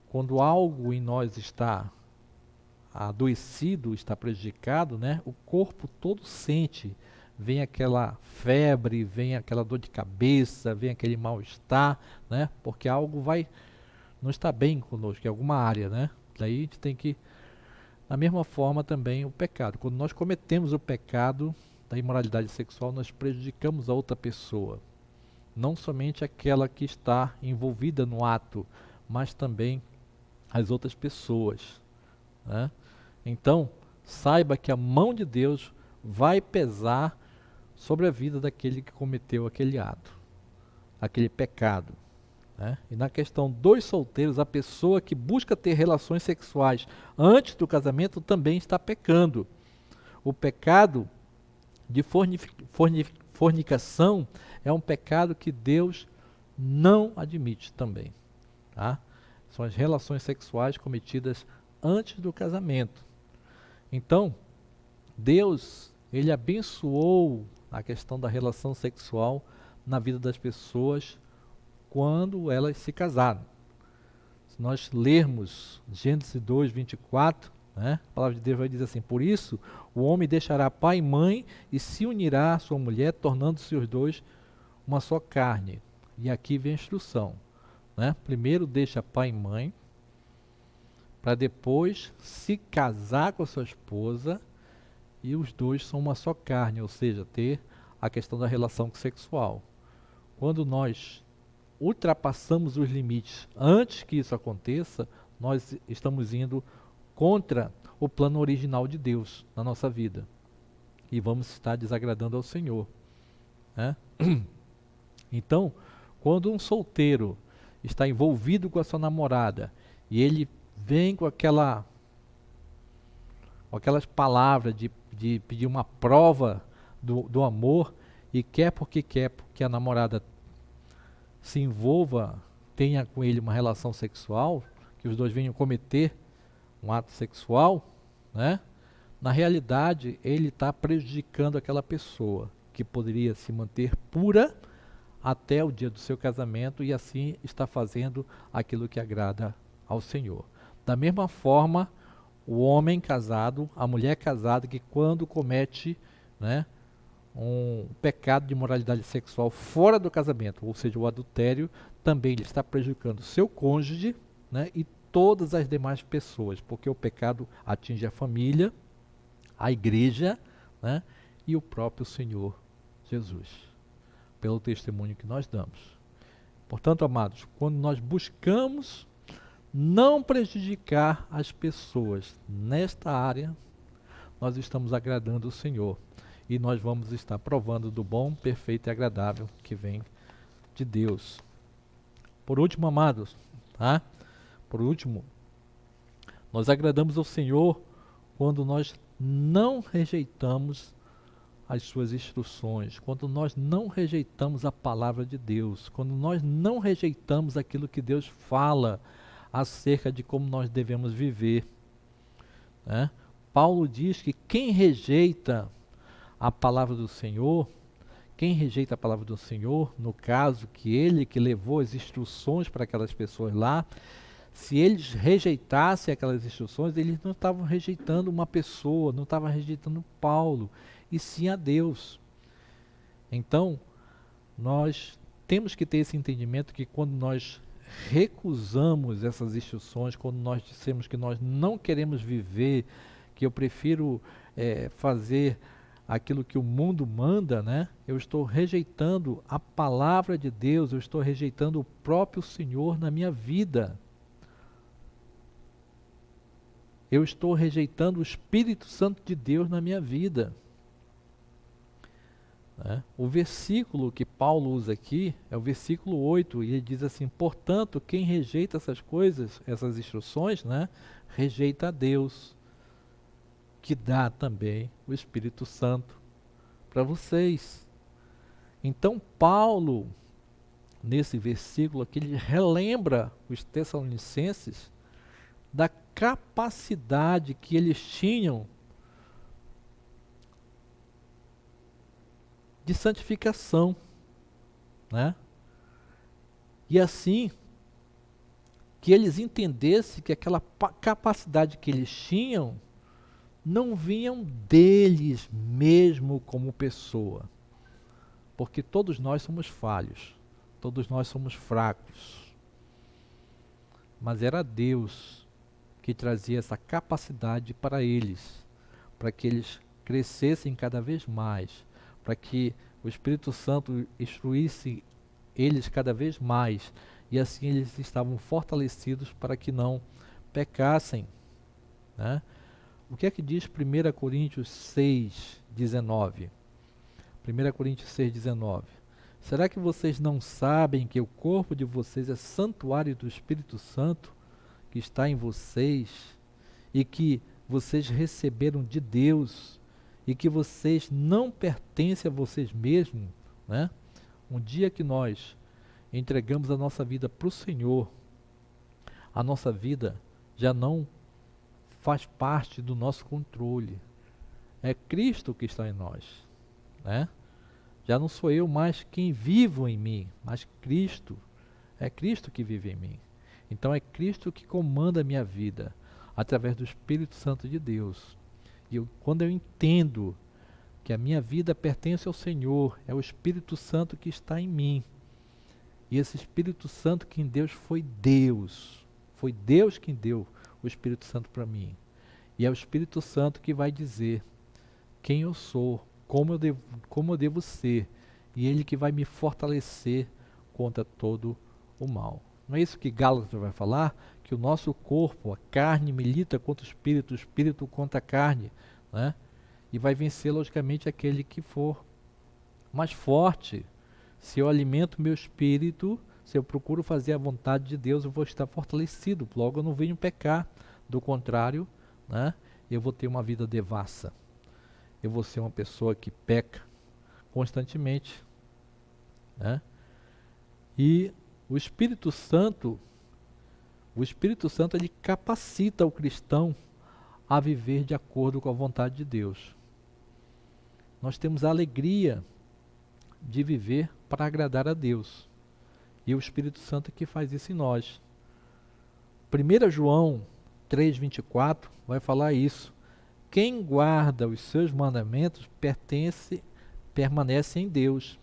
Quando algo em nós está adoecido, está prejudicado, né? O corpo todo sente. Vem aquela febre, vem aquela dor de cabeça, vem aquele mal-estar, né? Porque algo não está bem conosco, em alguma área, né? Daí a gente tem que Da mesma forma também o pecado. Quando nós cometemos o pecado da imoralidade sexual, nós prejudicamos a outra pessoa. Não somente aquela que está envolvida no ato, mas também as outras pessoas, né? Então, saiba que a mão de Deus vai pesar sobre a vida daquele que cometeu aquele ato, aquele pecado, né? E na questão dos solteiros, a pessoa que busca ter relações sexuais antes do casamento também está pecando. O pecado de fornicação é um pecado que Deus não admite também, tá? São as relações sexuais cometidas antes do casamento. Então, Deus, ele abençoou a questão da relação sexual na vida das pessoas quando elas se casaram. Se nós lermos Gênesis 2, 24, né, a palavra de Deus vai dizer assim: por isso o homem deixará pai e mãe e se unirá à sua mulher, tornando-se os dois uma só carne. E aqui vem a instrução, né? Primeiro deixa pai e mãe, para depois se casar com a sua esposa, e os dois são uma só carne, ou seja, ter a questão da relação sexual. Quando nós ultrapassamos os limites antes que isso aconteça, nós estamos indo contra o plano original de Deus na nossa vida. E vamos estar desagradando ao Senhor, né? Então, quando um solteiro está envolvido com a sua namorada e ele vem com aquelas palavras de pedir uma prova do amor e quer porque a namorada se envolva, tenha com ele uma relação sexual, que os dois venham cometer um ato sexual, né? Na realidade, ele está prejudicando aquela pessoa que poderia se manter pura até o dia do seu casamento e assim está fazendo aquilo que agrada ao Senhor. Da mesma forma, o homem casado, a mulher casada, que quando comete, né, um pecado de moralidade sexual fora do casamento, ou seja, o adultério, também ele está prejudicando seu cônjuge, né, e todas as demais pessoas, porque o pecado atinge a família, a igreja, né, e o próprio Senhor Jesus, pelo testemunho que nós damos. Portanto, amados, quando nós buscamos não prejudicar as pessoas nesta área, nós estamos agradando o Senhor e nós vamos estar provando do bom, perfeito e agradável que vem de Deus. Por último, amados, tá? Por último, nós agradamos ao Senhor quando nós não rejeitamos as suas instruções, quando nós não rejeitamos a palavra de Deus, quando nós não rejeitamos aquilo que Deus fala acerca de como nós devemos viver, né? Paulo diz que quem rejeita a palavra do Senhor, quem rejeita a palavra do Senhor, no caso que ele que levou as instruções para aquelas pessoas lá, se eles rejeitassem aquelas instruções, eles não estavam rejeitando uma pessoa, não estavam rejeitando Paulo, e sim a Deus. Então, nós temos que ter esse entendimento que quando nós recusamos essas instruções, quando nós dissemos que nós não queremos viver, que eu prefiro fazer aquilo que o mundo manda, né? Eu estou rejeitando a palavra de Deus, eu estou rejeitando o próprio Senhor na minha vida. Eu estou rejeitando o Espírito Santo de Deus na minha vida. Né? O versículo que Paulo usa aqui é o versículo 8, e ele diz assim: portanto, quem rejeita essas coisas, essas instruções, né, rejeita a Deus, que dá também o Espírito Santo para vocês. Então, Paulo, nesse versículo aqui, ele relembra os Tessalonicenses da capacidade que eles tinham de santificação, né? E assim, que eles entendessem que aquela capacidade que eles tinham não vinham deles mesmo como pessoa, porque todos nós somos falhos, todos nós somos fracos, mas era Deus que trazia essa capacidade para eles, para que eles crescessem cada vez mais, para que o Espírito Santo instruísse eles cada vez mais, e assim eles estavam fortalecidos para que não pecassem, né? O que é que diz 1 Coríntios 6:19? 1 Coríntios 6:19. Será que vocês não sabem que o corpo de vocês é santuário do Espírito Santo que está em vocês e que vocês receberam de Deus e que vocês não pertencem a vocês mesmos, né? Um dia que nós entregamos a nossa vida para o Senhor, a nossa vida já não faz parte do nosso controle. É Cristo que está em nós, né? Já não sou eu mais quem vivo em mim, mas Cristo. É Cristo que vive em mim. Então é Cristo que comanda a minha vida, através do Espírito Santo de Deus. E quando eu entendo que a minha vida pertence ao Senhor, é o Espírito Santo que está em mim. E esse Espírito Santo que em Deus foi Deus. Foi Deus quem deu o Espírito Santo para mim. E é o Espírito Santo que vai dizer quem eu sou, como eu devo ser, e Ele que vai me fortalecer contra todo o mal. Não é isso que Gálatas vai falar? Que o nosso corpo, a carne, milita contra o espírito contra a carne, né? E vai vencer, logicamente, aquele que for mais forte. Se eu alimento meu espírito, se eu procuro fazer a vontade de Deus, eu vou estar fortalecido. Logo, eu não venho pecar. Do contrário, né, eu vou ter uma vida devassa. Eu vou ser uma pessoa que peca constantemente, né? E o Espírito Santo ele capacita o cristão a viver de acordo com a vontade de Deus. Nós temos a alegria de viver para agradar a Deus. E o Espírito Santo é que faz isso em nós. 1 João 3:24 vai falar isso. Quem guarda os seus mandamentos permanece em Deus,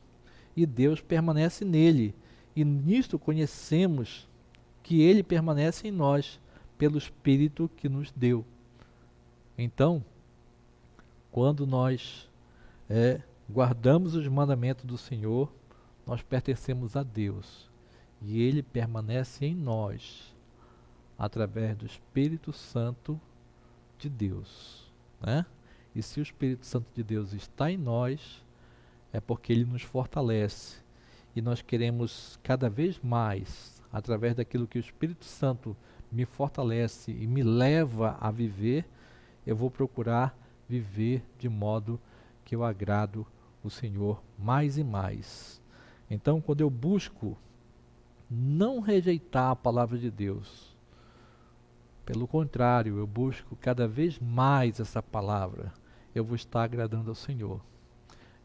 e Deus permanece nele. E nisto conhecemos que ele permanece em nós, pelo Espírito que nos deu. Então, quando nós guardamos os mandamentos do Senhor, nós pertencemos a Deus. E Ele permanece em nós, através do Espírito Santo de Deus, né? E se o Espírito Santo de Deus está em nós, é porque Ele nos fortalece. E nós queremos cada vez mais, através daquilo que o Espírito Santo me fortalece e me leva a viver, eu vou procurar viver de modo que eu agrado o Senhor mais e mais. Então, quando eu busco não rejeitar a palavra de Deus, pelo contrário, eu busco cada vez mais essa palavra, eu vou estar agradando ao Senhor.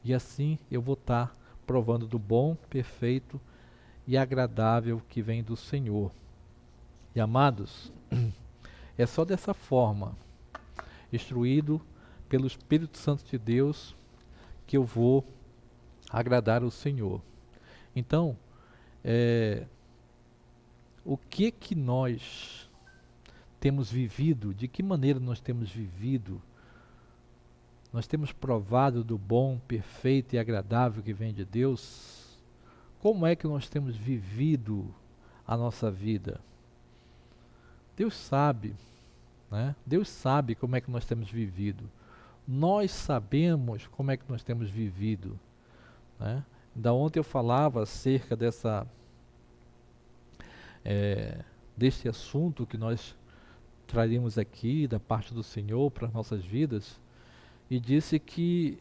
E assim eu vou estar provando do bom, perfeito e agradável que vem do Senhor. E amados, é só dessa forma, instruído pelo Espírito Santo de Deus, que eu vou agradar o Senhor. Então, o que nós temos vivido, de que maneira nós temos vivido, nós temos provado do bom, perfeito e agradável que vem de Deus? Como é que nós temos vivido a nossa vida? Deus sabe, né? Deus sabe como é que nós temos vivido. Nós sabemos como é que nós temos vivido, né? Da ontem eu falava acerca deste assunto que nós traríamos aqui da parte do Senhor para as nossas vidas, e disse que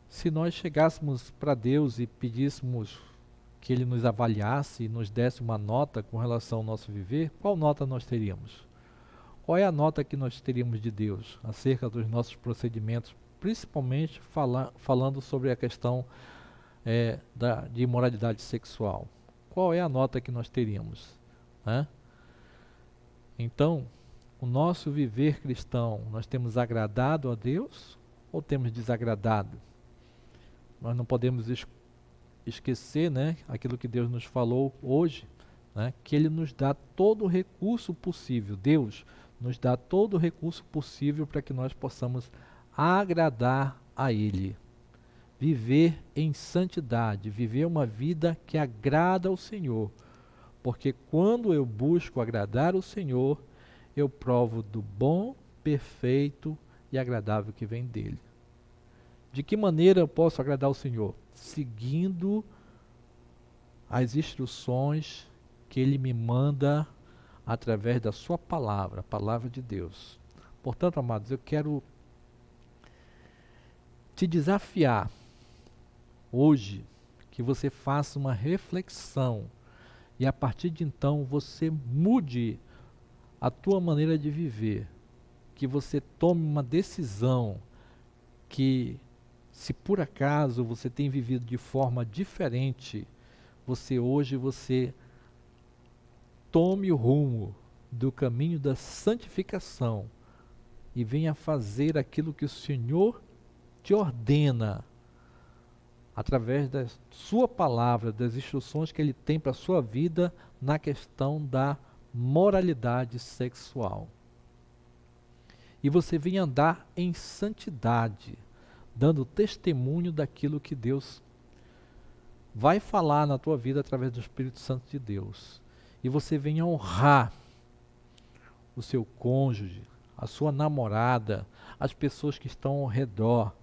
se nós chegássemos para Deus e pedíssemos que Ele nos avaliasse e nos desse uma nota com relação ao nosso viver, qual nota nós teríamos? Qual é a nota que nós teríamos de Deus acerca dos nossos procedimentos, principalmente falando sobre a questão de imoralidade sexual? Qual é a nota que nós teríamos, né? Então, o nosso viver cristão, nós temos agradado a Deus ou temos desagradado? Nós não podemos esquecer, né, aquilo que Deus nos falou hoje, né, que Ele nos dá todo o recurso possível. Deus nos dá todo o recurso possível para que nós possamos agradar a Ele. Viver em santidade, viver uma vida que agrada ao Senhor. Porque quando eu busco agradar o Senhor, eu provo do bom, perfeito e agradável que vem dele. De que maneira eu posso agradar o Senhor? Seguindo as instruções que Ele me manda através da sua palavra, a palavra de Deus. Portanto, amados, eu quero te desafiar hoje que você faça uma reflexão e a partir de então você mude a tua maneira de viver, que você tome uma decisão que, se por acaso você tem vivido de forma diferente, você tome o rumo do caminho da santificação e venha fazer aquilo que o Senhor te ordena através da sua palavra, das instruções que Ele tem para a sua vida na questão da moralidade sexual. E você vem andar em santidade, dando testemunho daquilo que Deus vai falar na tua vida através do Espírito Santo de Deus. E você vem honrar o seu cônjuge, a sua namorada, as pessoas que estão ao redor,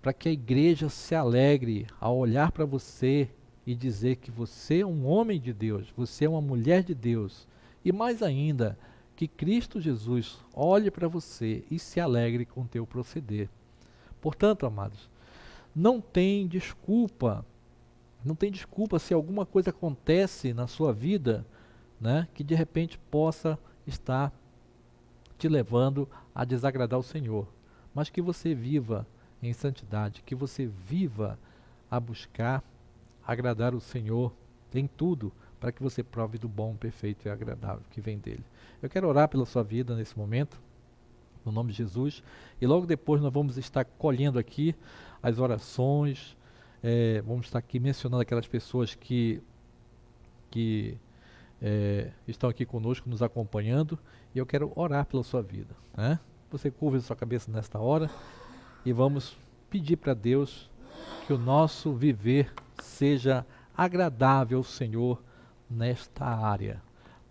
para que a igreja se alegre ao olhar para você e dizer que você é um homem de Deus, você é uma mulher de Deus. E mais ainda, que Cristo Jesus olhe para você e se alegre com o teu proceder. Portanto, amados, não tem desculpa se alguma coisa acontece na sua vida, né, que de repente possa estar te levando a desagradar o Senhor. Mas que você viva em santidade, que você viva a buscar agradar o Senhor em tudo, para que você prove do bom, perfeito e agradável que vem dele. Eu quero orar pela sua vida nesse momento, no nome de Jesus, e logo depois nós vamos estar colhendo aqui as orações, vamos estar aqui mencionando aquelas pessoas que estão aqui conosco, nos acompanhando, e eu quero orar pela sua vida, né? Você curva a sua cabeça nesta hora e vamos pedir para Deus que o nosso viver seja agradável ao Senhor nesta área.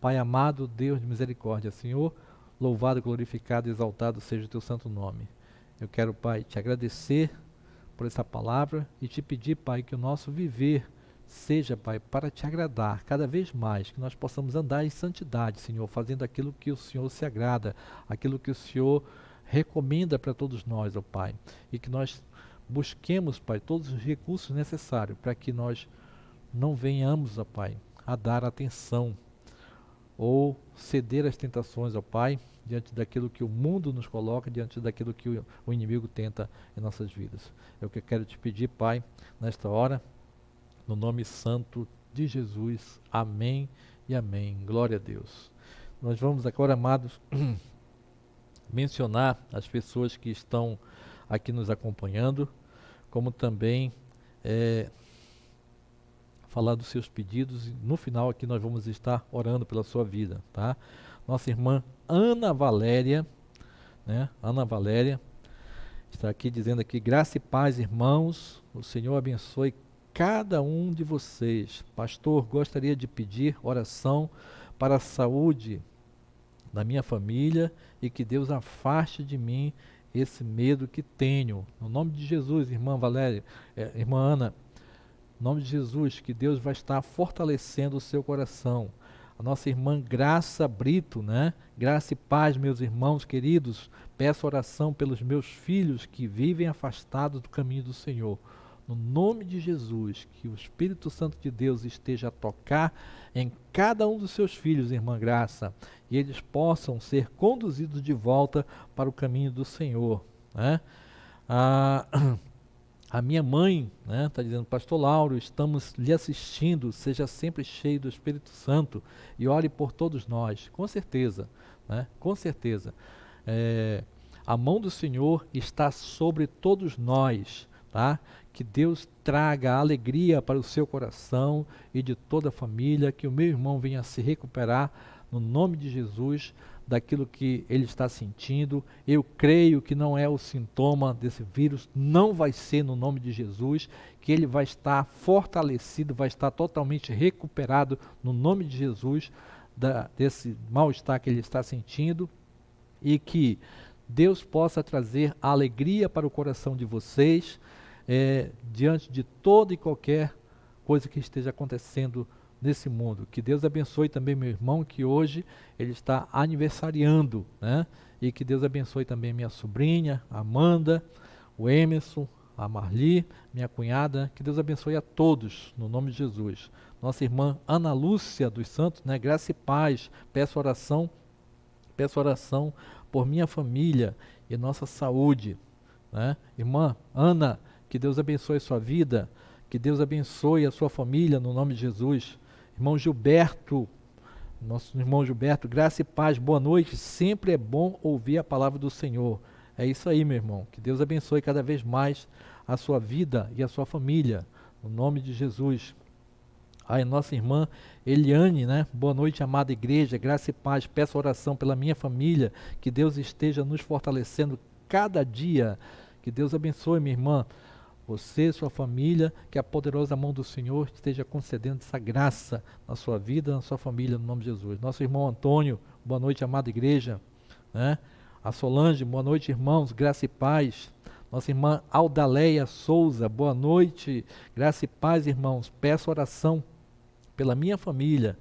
Pai amado, Deus de misericórdia, Senhor, louvado, glorificado e exaltado seja o teu santo nome. Eu quero, Pai, te agradecer por essa palavra e te pedir, Pai, que o nosso viver seja, Pai, para te agradar cada vez mais, que nós possamos andar em santidade, Senhor, fazendo aquilo que o Senhor se agrada, aquilo que o Senhor recomenda para todos nós, ó Pai, e que nós busquemos, Pai, todos os recursos necessários para que nós não venhamos, ó Pai, a dar atenção ou ceder às tentações, ó Pai, diante daquilo que o mundo nos coloca, diante daquilo que o inimigo tenta em nossas vidas. É o que eu quero te pedir, Pai, nesta hora, no nome santo de Jesus. Amém e amém. Glória a Deus. Nós vamos agora, amados, mencionar as pessoas que estão aqui nos acompanhando, como também falar dos seus pedidos, e no final aqui nós vamos estar orando pela sua vida, tá? Nossa irmã Ana Valéria, né? Ana Valéria está aqui dizendo aqui: graça e paz, irmãos, o Senhor abençoe cada um de vocês. Pastor, gostaria de pedir oração para a saúde da minha família e que Deus afaste de mim esse medo que tenho. No nome de Jesus, irmã Valéria, irmã Ana, no nome de Jesus, que Deus vai estar fortalecendo o seu coração. A nossa irmã Graça Brito, né? Graça e paz, meus irmãos queridos. Peço oração pelos meus filhos que vivem afastados do caminho do Senhor. No nome de Jesus, que o Espírito Santo de Deus esteja a tocar em cada um dos seus filhos, irmã Graça, e eles possam ser conduzidos de volta para o caminho do Senhor, né? A minha mãe, né, está dizendo: Pastor Lauro, estamos lhe assistindo, seja sempre cheio do Espírito Santo e ore por todos nós. Com certeza, né? Com certeza. A mão do Senhor está sobre todos nós, tá? Que Deus traga alegria para o seu coração e de toda a família, que o meu irmão venha se recuperar no nome de Jesus, daquilo que ele está sentindo. Eu creio que não é o sintoma desse vírus, não vai ser no nome de Jesus, que ele vai estar fortalecido, vai estar totalmente recuperado no nome de Jesus, desse mal-estar que ele está sentindo, e que Deus possa trazer alegria para o coração de vocês, diante de toda e qualquer coisa que esteja acontecendo nesse mundo. Que Deus abençoe também meu irmão, que hoje ele está aniversariando, né? E que Deus abençoe também minha sobrinha, a Amanda, o Emerson, a Marli, minha cunhada. Que Deus abençoe a todos, no nome de Jesus. Nossa irmã Ana Lúcia dos Santos, né? Graça e paz. Peço oração por minha família e nossa saúde, né? Irmã Ana, que Deus abençoe a sua vida, que Deus abençoe a sua família, no nome de Jesus. Irmão Gilberto, nosso irmão Gilberto, graça e paz, boa noite, sempre é bom ouvir a palavra do Senhor. É isso aí, meu irmão, que Deus abençoe cada vez mais a sua vida e a sua família, no nome de Jesus. Aí, nossa irmã Eliane, né? Boa noite, amada igreja, graça e paz, peço oração pela minha família, que Deus esteja nos fortalecendo cada dia, que Deus abençoe, minha irmã, você, sua família, que a poderosa mão do Senhor esteja concedendo essa graça na sua vida, na sua família, no nome de Jesus. Nosso irmão Antônio, boa noite, amada igreja, né? A Solange, boa noite, irmãos, graça e paz. Nossa irmã Aldaleia Souza, boa noite, graça e paz, irmãos, peço oração pela minha família.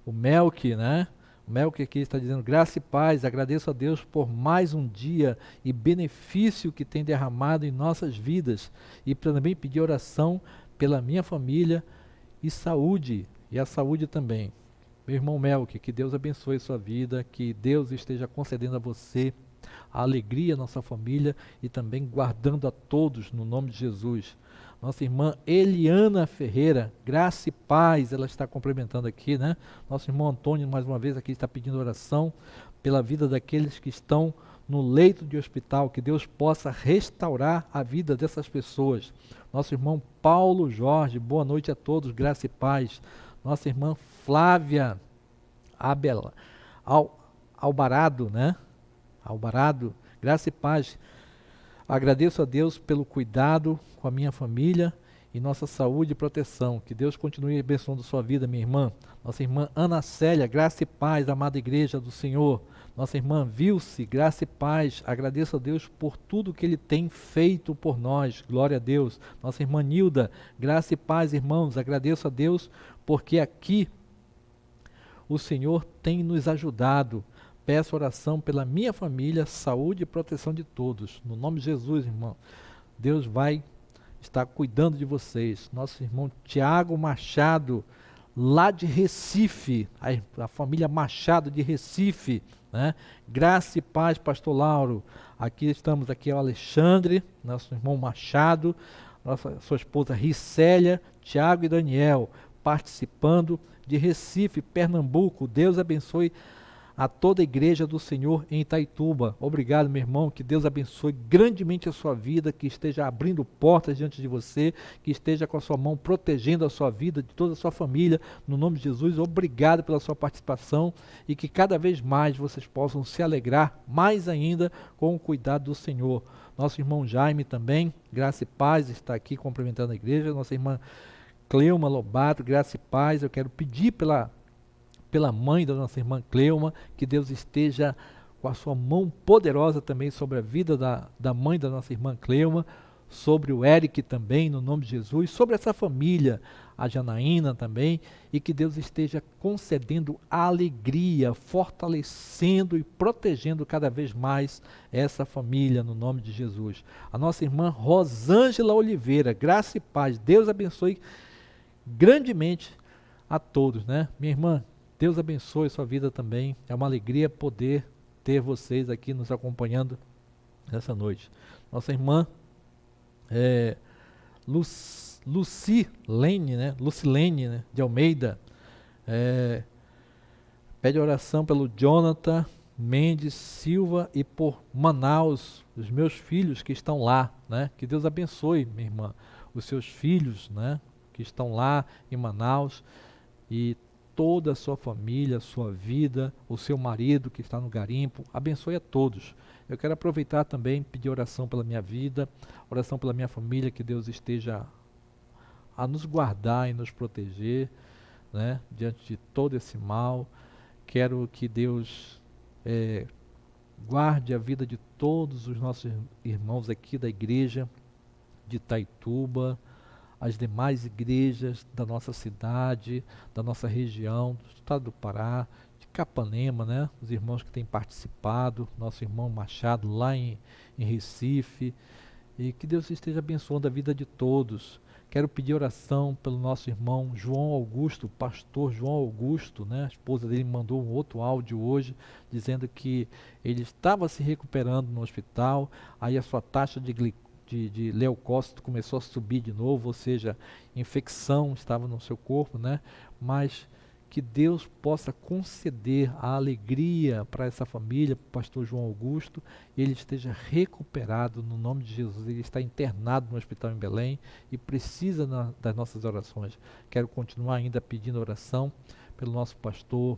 O Melk, né? O Melk aqui está dizendo, graça e paz, agradeço a Deus por mais um dia e benefício que tem derramado em nossas vidas, e também pedir oração pela minha família e saúde, e a saúde também. Meu irmão Melk, que Deus abençoe sua vida, que Deus esteja concedendo a você a alegria na sua família e também guardando a todos no nome de Jesus. Nossa irmã Eliana Ferreira, graça e paz, ela está complementando aqui, né? Nosso irmão Antônio, mais uma vez aqui, está pedindo oração pela vida daqueles que estão no leito de hospital, que Deus possa restaurar a vida dessas pessoas. Nosso irmão Paulo Jorge, boa noite a todos, graça e paz. Nossa irmã Flávia Albarado, né? Albarado, graça e paz. Agradeço a Deus pelo cuidado com a minha família e nossa saúde e proteção. Que Deus continue abençoando sua vida, minha irmã. Nossa irmã Ana Célia, graça e paz, amada igreja do Senhor. Nossa irmã Vilce, graça e paz. Agradeço a Deus por tudo que Ele tem feito por nós. Glória a Deus. Nossa irmã Nilda, graça e paz, irmãos. Agradeço a Deus porque aqui o Senhor tem nos ajudado. Peço oração pela minha família, saúde e proteção de todos. No nome de Jesus, irmão. Deus vai estar cuidando de vocês. Nosso irmão Tiago Machado, lá de Recife, a família Machado de Recife, né? Graça e paz, pastor Lauro. Aqui estamos, aqui é o Alexandre, nosso irmão Machado, sua esposa Ricélia, Tiago e Daniel, participando de Recife, Pernambuco. Deus abençoe a toda a igreja do Senhor em Itaituba. Obrigado, meu irmão, que Deus abençoe grandemente a sua vida, que esteja abrindo portas diante de você, que esteja com a sua mão protegendo a sua vida, de toda a sua família, no nome de Jesus. Obrigado pela sua participação e que cada vez mais vocês possam se alegrar mais ainda com o cuidado do Senhor. Nosso irmão Jaime também, graça e paz, está aqui cumprimentando a igreja. Nossa irmã Cleuma Lobato, graça e paz. Eu quero pedir pela mãe da nossa irmã Cleuma, que Deus esteja com a sua mão poderosa também sobre a vida da mãe da nossa irmã Cleuma, sobre o Eric também, no nome de Jesus, sobre essa família, a Janaína também, e que Deus esteja concedendo alegria, fortalecendo e protegendo cada vez mais essa família, no nome de Jesus. A nossa irmã Rosângela Oliveira, graça e paz, Deus abençoe grandemente a todos, né? Minha irmã, Deus abençoe sua vida também. É uma alegria poder ter vocês aqui nos acompanhando nessa noite. Nossa irmã Lucilene, né, de Almeida, pede oração pelo Jonathan Mendes Silva e por Manaus, os meus filhos que estão lá, né? Que Deus abençoe, minha irmã, os seus filhos, né, que estão lá em Manaus, e toda a sua família, a sua vida, o seu marido que está no garimpo, abençoe a todos. Eu quero aproveitar também, pedir oração pela minha vida, oração pela minha família, que Deus esteja a nos guardar e nos proteger, né, diante de todo esse mal. Quero que Deus guarde a vida de todos os nossos irmãos aqui da igreja de Itaituba, as demais igrejas da nossa cidade, da nossa região, do estado do Pará, de Capanema, né? Os irmãos que têm participado, nosso irmão Machado lá em Recife, e que Deus esteja abençoando a vida de todos. Quero pedir oração pelo nosso irmão João Augusto, pastor João Augusto, né? A esposa dele mandou um outro áudio hoje, dizendo que ele estava se recuperando no hospital, aí a sua taxa de leucócito começou a subir de novo, ou seja, infecção estava no seu corpo, né? Mas que Deus possa conceder a alegria para essa família, para o pastor João Augusto, e ele esteja recuperado no nome de Jesus. Ele está internado no hospital em Belém e precisa das nossas orações. Quero continuar ainda pedindo oração pelo nosso pastor,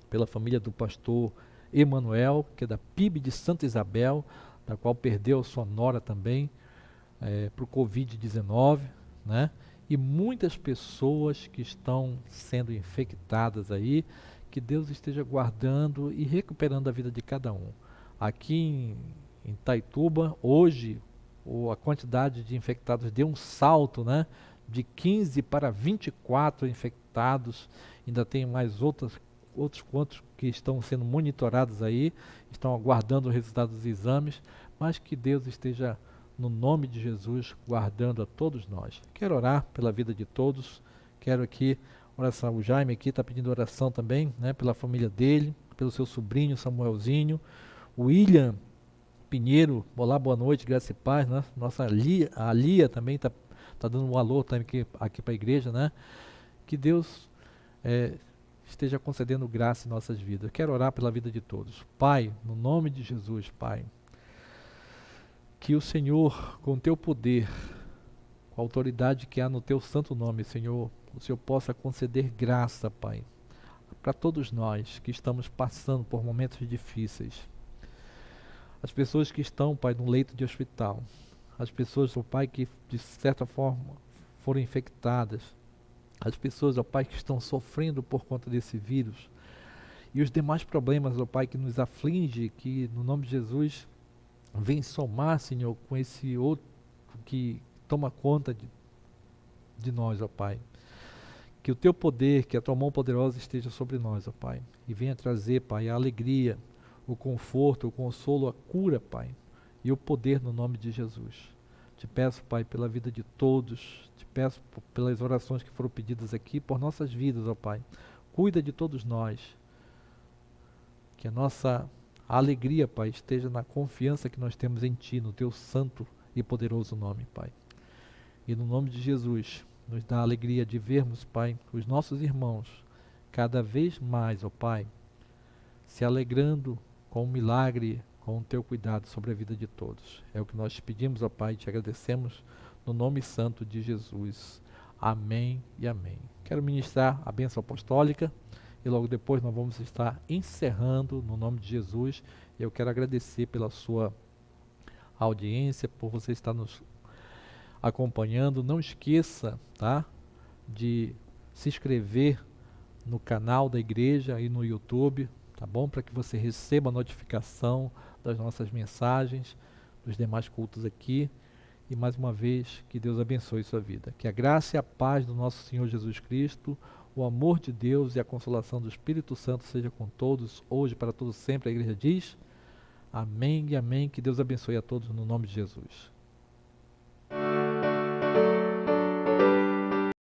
pela família do pastor Emanuel, que é da PIB de Santa Isabel, da qual perdeu sua nora também para o Covid-19, né? E muitas pessoas que estão sendo infectadas aí, que Deus esteja guardando e recuperando a vida de cada um. Aqui em Itaituba, hoje, a quantidade de infectados deu um salto, né? De 15 para 24 infectados, ainda tem mais outros quantos que estão sendo monitorados aí, estão aguardando o resultado dos exames, mas que Deus esteja, no nome de Jesus, guardando a todos nós. Quero orar pela vida de todos, quero aqui, oração, o Jaime aqui está pedindo oração também, né, pela família dele, pelo seu sobrinho Samuelzinho, o William Pinheiro, olá, boa noite, graça e paz, né? Nossa a Lia também está dando um alô também aqui para a igreja, né? Que Deus esteja concedendo graça em nossas vidas. Quero orar pela vida de todos. Pai, no nome de Jesus, Pai, que o Senhor, com o teu poder, com a autoridade que há no teu santo nome, Senhor, o Senhor possa conceder graça, Pai, para todos nós que estamos passando por momentos difíceis. As pessoas que estão, Pai, no leito de hospital, as pessoas, ó Pai, que de certa forma foram infectadas, as pessoas, ó Pai, que estão sofrendo por conta desse vírus, e os demais problemas, ó Pai, que nos aflige, que no nome de Jesus vem somar, Senhor, com esse outro que toma conta de nós, ó Pai. Que o teu poder, que a tua mão poderosa esteja sobre nós, ó Pai, e venha trazer, Pai, a alegria, o conforto, o consolo, a cura, Pai, e o poder no nome de Jesus. Te peço, Pai, pela vida de todos, te peço pelas orações que foram pedidas aqui, por nossas vidas, ó Pai. Cuida de todos nós, que a nossa alegria, Pai, esteja na confiança que nós temos em Ti, no Teu santo e poderoso nome, Pai. E no nome de Jesus, nos dá a alegria de vermos, Pai, os nossos irmãos cada vez mais, ó Pai, se alegrando com o milagre, com o Teu cuidado sobre a vida de todos. É o que nós te pedimos, ó Pai, e te agradecemos no nome santo de Jesus. Amém e amém. Quero ministrar a bênção apostólica e logo depois nós vamos estar encerrando no nome de Jesus. Eu quero agradecer pela sua audiência, por você estar nos acompanhando. Não esqueça, tá, de se inscrever no canal da igreja e no YouTube, tá bom? Para que você receba a notificação das nossas mensagens, dos demais cultos aqui. E mais uma vez, que Deus abençoe sua vida. Que a graça e a paz do nosso Senhor Jesus Cristo, o amor de Deus e a consolação do Espírito Santo seja com todos, hoje, para todos sempre. A igreja diz amém e amém. Que Deus abençoe a todos no nome de Jesus.